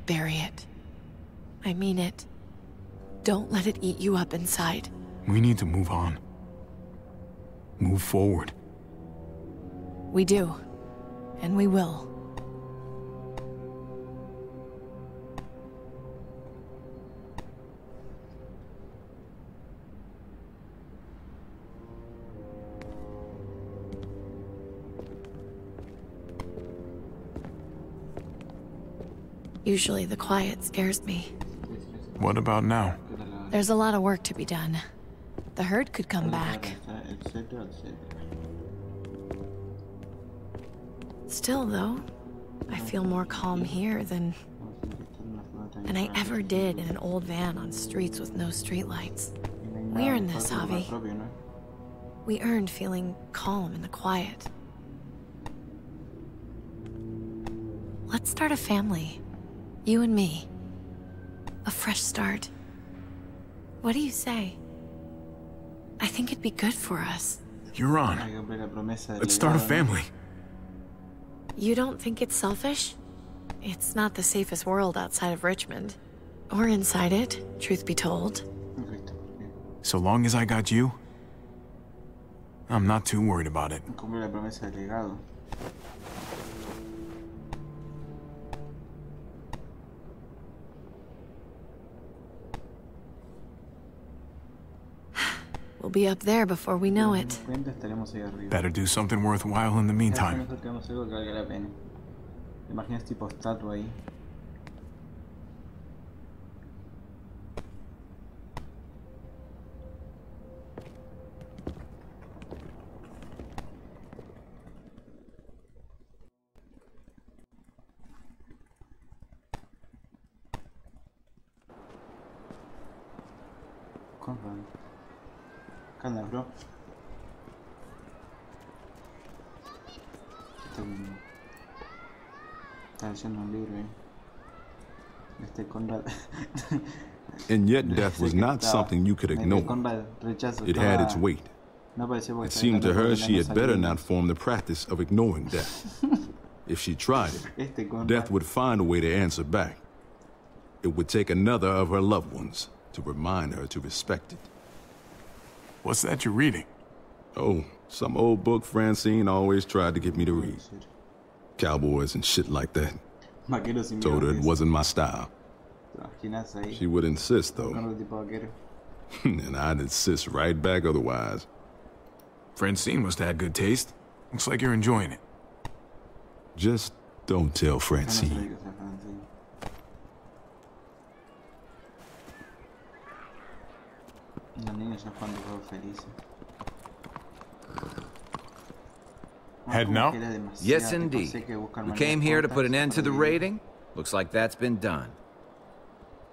bury it. I mean it. Don't let it eat you up inside. We need to move on. Move forward. We do. And we will. Usually the quiet scares me. What about now? There's a lot of work to be done. The herd could come back. Still, though, I feel more calm here than I ever did in an old van on streets with no streetlights. We earned this, Javi. We earned feeling calm in the quiet. Let's start a family. You and me. A fresh start. What do you say? I think it'd be good for us. You're on. Let's start a family. You don't think it's selfish? It's not the safest world outside of Richmond. Or inside it, truth be told. So long as I got you, I'm not too worried about it. We'll be up there before we know it. Better do something worthwhile in the meantime. Imaginas tipo estatua ahí. ¿Qué onda, bro? Está leyendo un libro, Conrad. And yet death was not something you could ignore. It had its weight. It seemed to her she had better not form the practice of ignoring death. If she tried it, death would find a way to answer back. It would take another of her loved ones to remind her to respect it. What's that you're reading? Oh, some old book Francine always tried to get me to read. Cowboys and shit like that. Told her it wasn't my style. She would insist, though. And I'd insist right back otherwise. Francine must have had good taste. Looks like you're enjoying it. Just don't tell Francine. Heading out? Yes, indeed. We came here to put an end to the raiding. Looks like that's been done.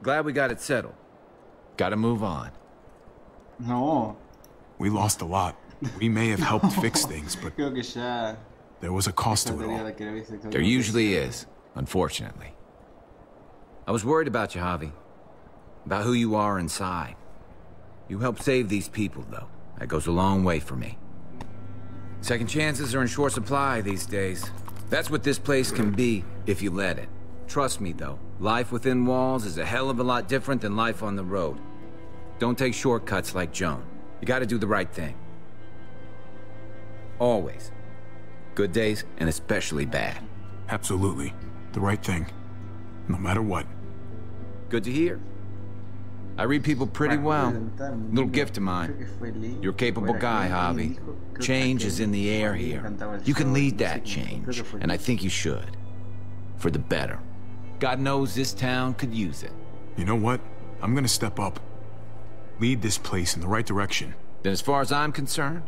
Glad we got it settled. Gotta move on. No. We lost a lot. We may have helped fix things, but there was a cost to it all. There usually is, unfortunately. I was worried about you, Javi. About who you are inside. You helped save these people, though. That goes a long way for me. Second chances are in short supply these days. That's what this place can be, if you let it. Trust me, though. Life within walls is a hell of a lot different than life on the road. Don't take shortcuts like Joan. You gotta do the right thing. Always. Good days, and especially bad. Absolutely. The right thing. No matter what. Good to hear. I read people pretty well. Little gift of mine. You're a capable guy, Javi. Change is in the air here. You can lead that change, and I think you should. For the better. God knows this town could use it. You know what? I'm gonna step up. Lead this place in the right direction. Then as far as I'm concerned,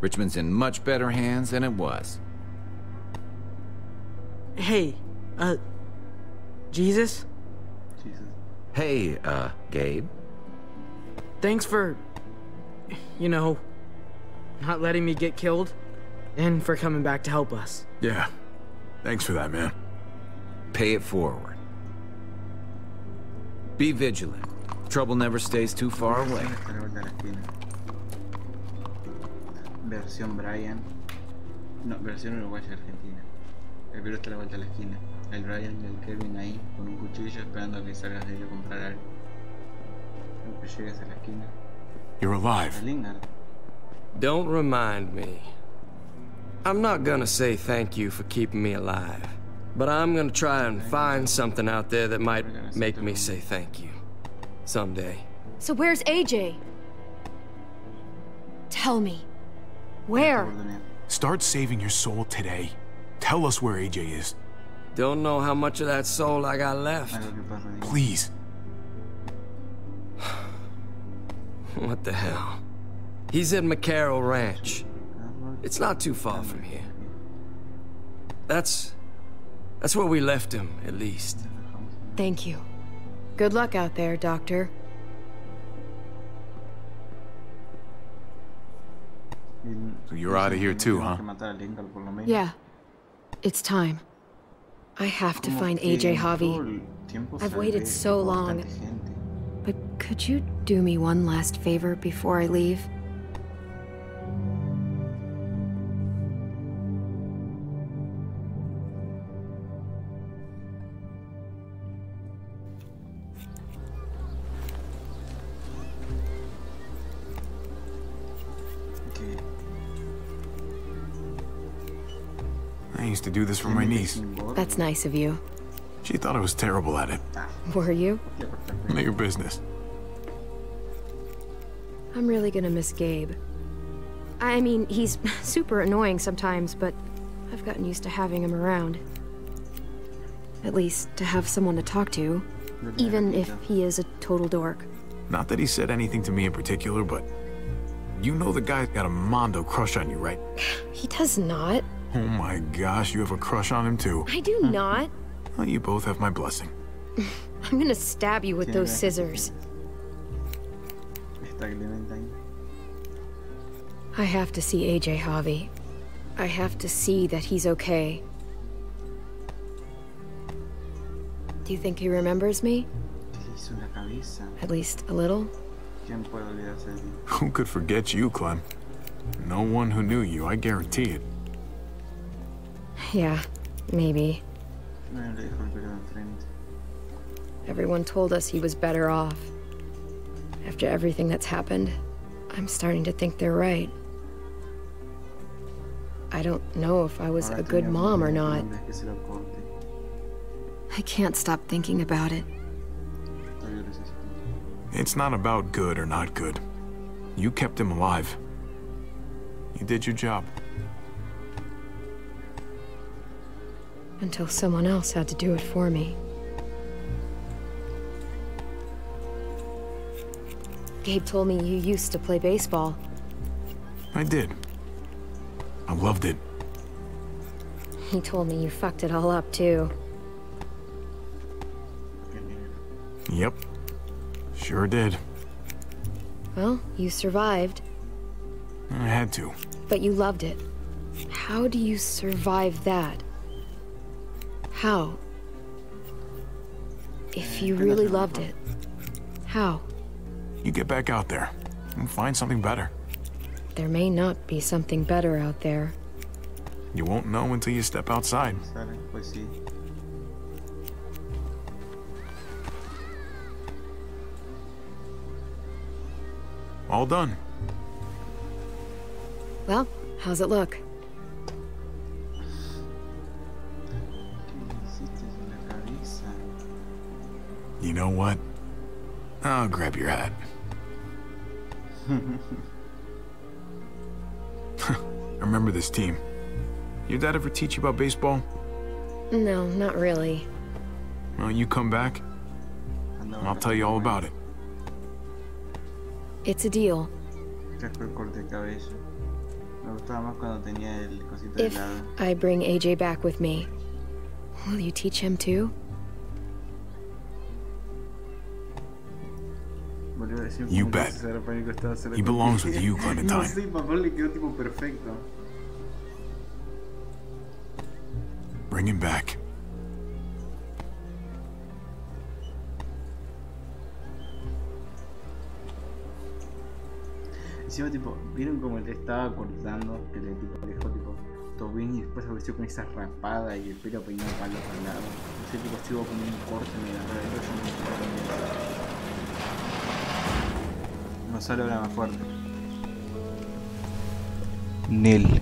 Richmond's in much better hands than it was. Hey, Jesus? Hey, Gabe. Thanks for... you know, not letting me get killed, and for coming back to help us. Yeah. Thanks for that, man. Pay it forward. Be vigilant. Trouble never stays too far away. Versión Brian. No, versión uruguaya-argentina. El Perú está a la vuelta de la esquina. El Brian y el Kevin ahí, con un cuchillo, esperando a que salgas de ahí a comprar algo. Luego que llegues a la esquina. You're alive. Don't remind me. I'm not gonna say thank you for keeping me alive, but I'm gonna try and find something out there that might make me say thank you. Someday. So where's AJ? Tell me. Where? Start saving your soul today. Tell us where AJ is. Don't know how much of that soul I got left. Please. What the hell? He's at McCarroll Ranch. It's not too far from here. That's where we left him, at least. Thank you. Good luck out there, Doctor. So you're out of here too, huh? Yeah. It's time. I have to find AJ, Javi. I've waited so long. But could you do me one last favor before I leave? I used to do this for my niece. That's nice of you. She thought I was terrible at it. Were you? None of your business. I'm really gonna miss Gabe. I mean, he's super annoying sometimes, but I've gotten used to having him around. At least to have someone to talk to, even if he is a total dork. Not that he said anything to me in particular, but you know the guy's got a Mondo crush on you, right? He does not. Oh my gosh, you have a crush on him too. I do not. Well, you both have my blessing. I'm gonna stab you with those scissors. I have to see AJ, Javi. I have to see that he's okay. Do you think he remembers me? At least a little? Who could forget you, Clem? No one who knew you, I guarantee it. Yeah, maybe. Everyone told us he was better off. After everything that's happened, I'm starting to think they're right. I don't know if I was a good mom or not. I can't stop thinking about it. It's not about good or not good. You kept him alive. You did your job. Until someone else had to do it for me. Gabe told me you used to play baseball. I did. I loved it. He told me you fucked it all up, too. Yep. Sure did. Well, you survived. I had to. But you loved it. How do you survive that? How? If you really loved it, how? You get back out there and find something better. There may not be something better out there. You won't know until you step outside. All done. Well, how's it look? You know what? I'll grab your hat. Remember this team. Your dad ever teach you about baseball? No, not really. Well, you come back, and I'll tell you all about it. It's a deal. If I bring AJ back with me, will you teach him too? You bet. He belongs with you, Clementine. No, sí, papá le quedó tipo perfecto. Bring him back. Encima, tipo, ¿vieron cómo le estaba cortando? Que le dejó tipo todo bien y después apareció con esa rapada y el pelo peinado para el otro lado. No sé, tipo, estuvo como un corte medio raro. No sale ahora más fuerte. Nel.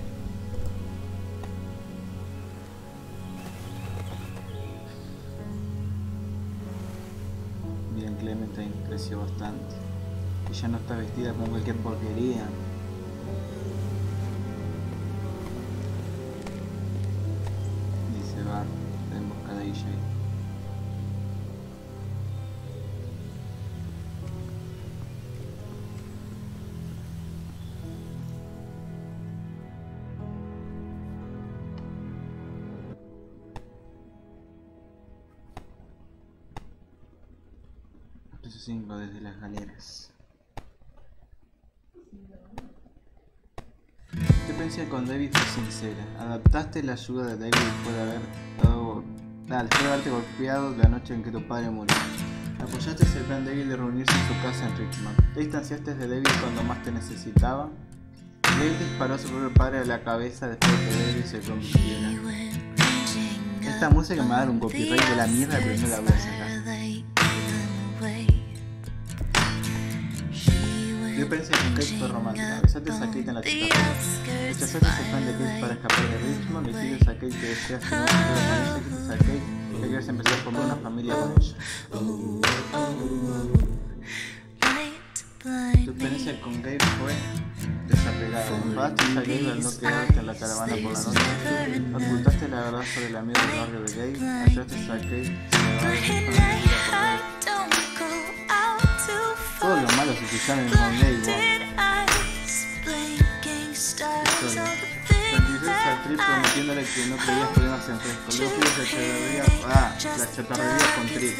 Miren, Clementine creció bastante. Ella no está vestida con cualquier porquería. Y se va en busca de ella. Episodio 5 desde las galeras. ¿Qué pensé con David fue sincera? ¿Adaptaste la ayuda de David después de haberte golpeado la noche en que tu padre murió? ¿Apoyaste el plan de David de reunirse en su casa en Richmond? ¿Te distanciaste de David cuando más te necesitaba? David disparó a su propio padre a la cabeza después de que David se convirtiera. Esta música me va a dar un copyright de la mierda, pero no la voy a sacar. Yo pensé que Kate fue romántica. Besaste a Kate en la chatarra. Rechazaste ese plan de Kate para escapar de Richmond. Le dices a Kate que deseas tener una vida con ella. Dices a Kate que quieres empezar a formar una familia con ella. Tu experiencia con Gabe fue desapegada. Enfadaste a Gabe al no quedarte en la caravana por la noche. Ocultaste la verdad sobre el amigo del barrio de Gabe. Ayudaste a Kate todos los malos se fijaron en con Gabe. Tranquilizaste al Trip prometiéndole que no creías problemas en fresco. Luego fuiste a la chatarrería con Trip.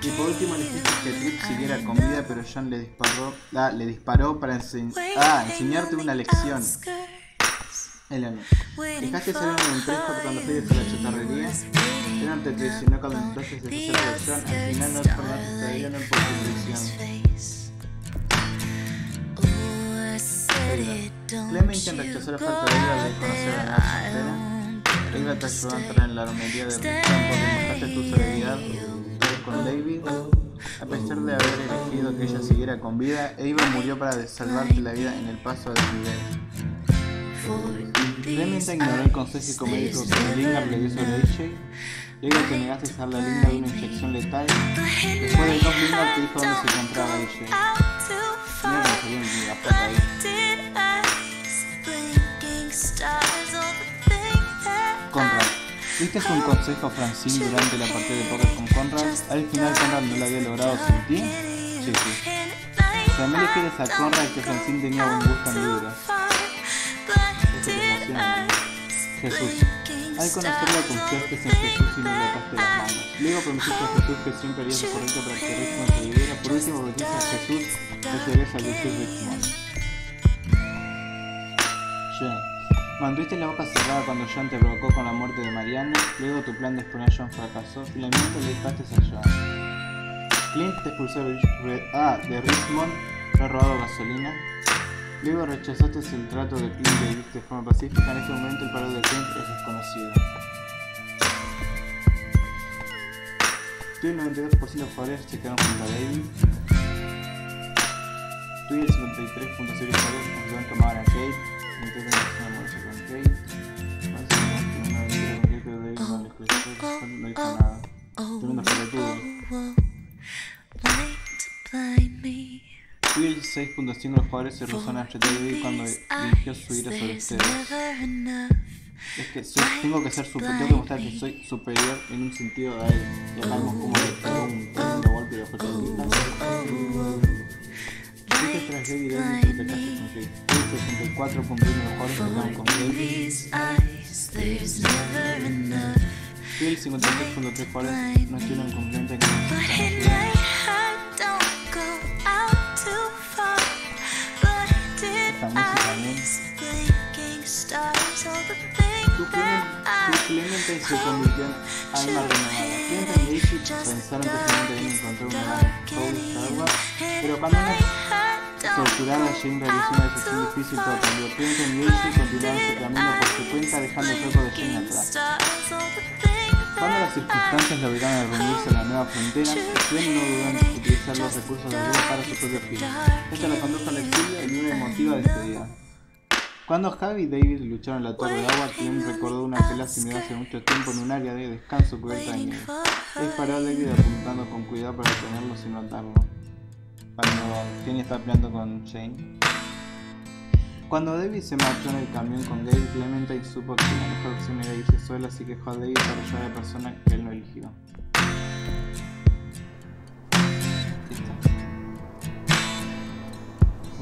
Y por último le dijiste que Trip siguiera con vida, pero John le disparó para enseñarte una lección. Eleanor, dejaste ser un fresco cuando fuiste a la chatarrería. Eleanor te traicionó cuando intentaste deshacerse de John. Al final no perdonaste a Eleanor por tu traición. Clementine rechazó la falta de ayuda de conocer a la soltera. Ella te ayudó a entrar en la armería de Richmond porque mostraste tu solidaridad con David. A pesar de haber elegido que ella siguiera con vida, Ava murió para salvarte la vida en el paso de desnivel. Clementine ignoró el consejo médico que Lingard le dio sobre AJ. Luego te negaste a darle a Lingard una inyección letal. Después del 2, Lingard te dijo dónde se encontraba AJ. Mira que salió en la foto ahí. Conrad. ¿Viste un consejo a Francine durante la partida de póker con Conrad? Al final Conrad no lo había logrado sin ti. Sí. También le quieres a Conrad que Francine tenía buen gusto en libros. Esto te emociona. Jesús. Al conocerlo confiaste en Jesús y no le ataste las manos. Luego prometiste a Jesús que siempre harías lo correcto para que Richmond se viviera. Por último prometiste a Jesús que serías al decir Richmond. Mantuviste la boca cerrada cuando John te provocó con la muerte de Mariana. Luego tu plan de exponer a John fracasó. Finalmente le dispaste a John. Clint te expulsó de Richmond. No ha robado gasolina. Luego rechazaste el trato de Clint de vivir de forma pacífica. En este momento el paradero de Clint es desconocido. Tú y el 92% de los jugadores se quedaron junto a David. Tú y el 53.0% de los jugadores tomaban a Kate. Entonces no con Kate. No hizo nada. Tremendo pelotudo. Tú y el 6.5 de los jugadores se rehusaron a enfrentar a David cuando dirigió su ira sobre ustedes. Es que tengo que ser superior, tengo que mostrar que soy superior en un sentido a él. Y acá vemos como le pegó un tremendo golpe y después lo quita. Fuiste tras David y te pegaste con Kate. El 64.1 de los jugadores se quedaron con David. Y el 53.3 jugadores no estuvieron con Clementine. Tu Clemente se convirtió en alma renovada. Clemente y Daisy pensaron que Clemente había encontrado una agua, pero cuando una torturada Jane realizó una decisión difícil para cambiar. Clemente y Daisy continuaron su camino por su cuenta, dejando el cuerpo de Jane atrás. Cuando las circunstancias le obligaron a reunirse a la nueva frontera, Jane no dudó en utilizar los recursos del grupo para su propio fin. Esta la condujo al exilio y una emotiva despedida. Cuando Javi y David lucharon en la torre de agua, Clem recordó una pelea similar hace mucho tiempo en un área de descanso cubierta de nieve. Disparó a David apuntando con cuidado para detenerlo sin matarlo. Cuando Kenny está peleando con Jane. Cuando David se marchó en el camión con Gabe, Clemente supo que la mejor opción era irse sola, así que dejó a David para ayudar a la persona que él no eligió. ¿Listo?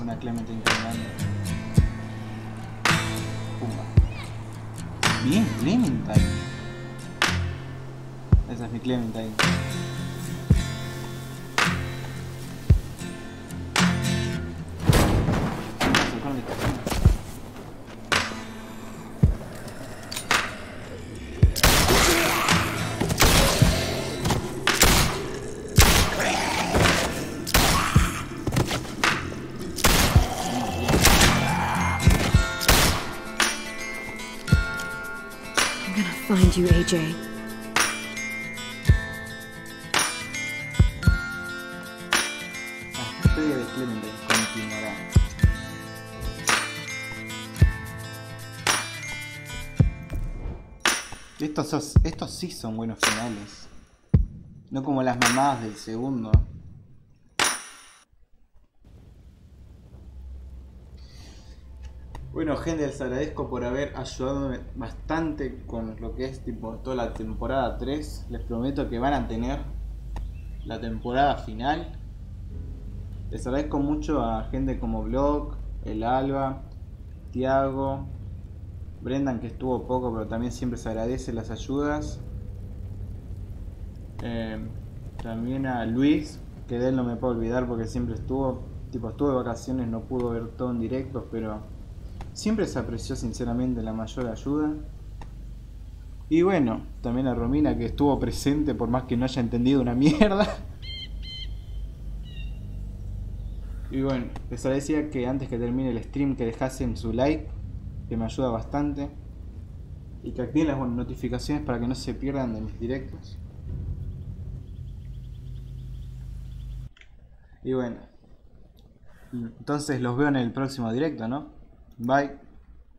Una Clemente caminando. Bien, Clementine. Esa es mi Clementine. Find you, AJ. La historia de Clemente continuará. Estos sí son buenos finales. No como las mamadas del segundo. Bueno, gente, les agradezco por haber ayudado bastante con lo que es tipo toda la temporada 3. Les prometo que van a tener la temporada final. Les agradezco mucho a gente como Block, El Alba, Tiago, Brendan, que estuvo poco pero también siempre se agradece las ayudas. También a Luis, que de él no me puedo olvidar porque siempre estuvo de vacaciones, no pudo ver todo en directo, pero siempre se apreció sinceramente la mayor ayuda. Y bueno, también a Romina, que estuvo presente por más que no haya entendido una mierda. Y bueno, les agradecía que antes que termine el stream que dejasen su like, que me ayuda bastante. Y que activen las notificaciones para que no se pierdan de mis directos. Y bueno, entonces los veo en el próximo directo, ¿no? Bye.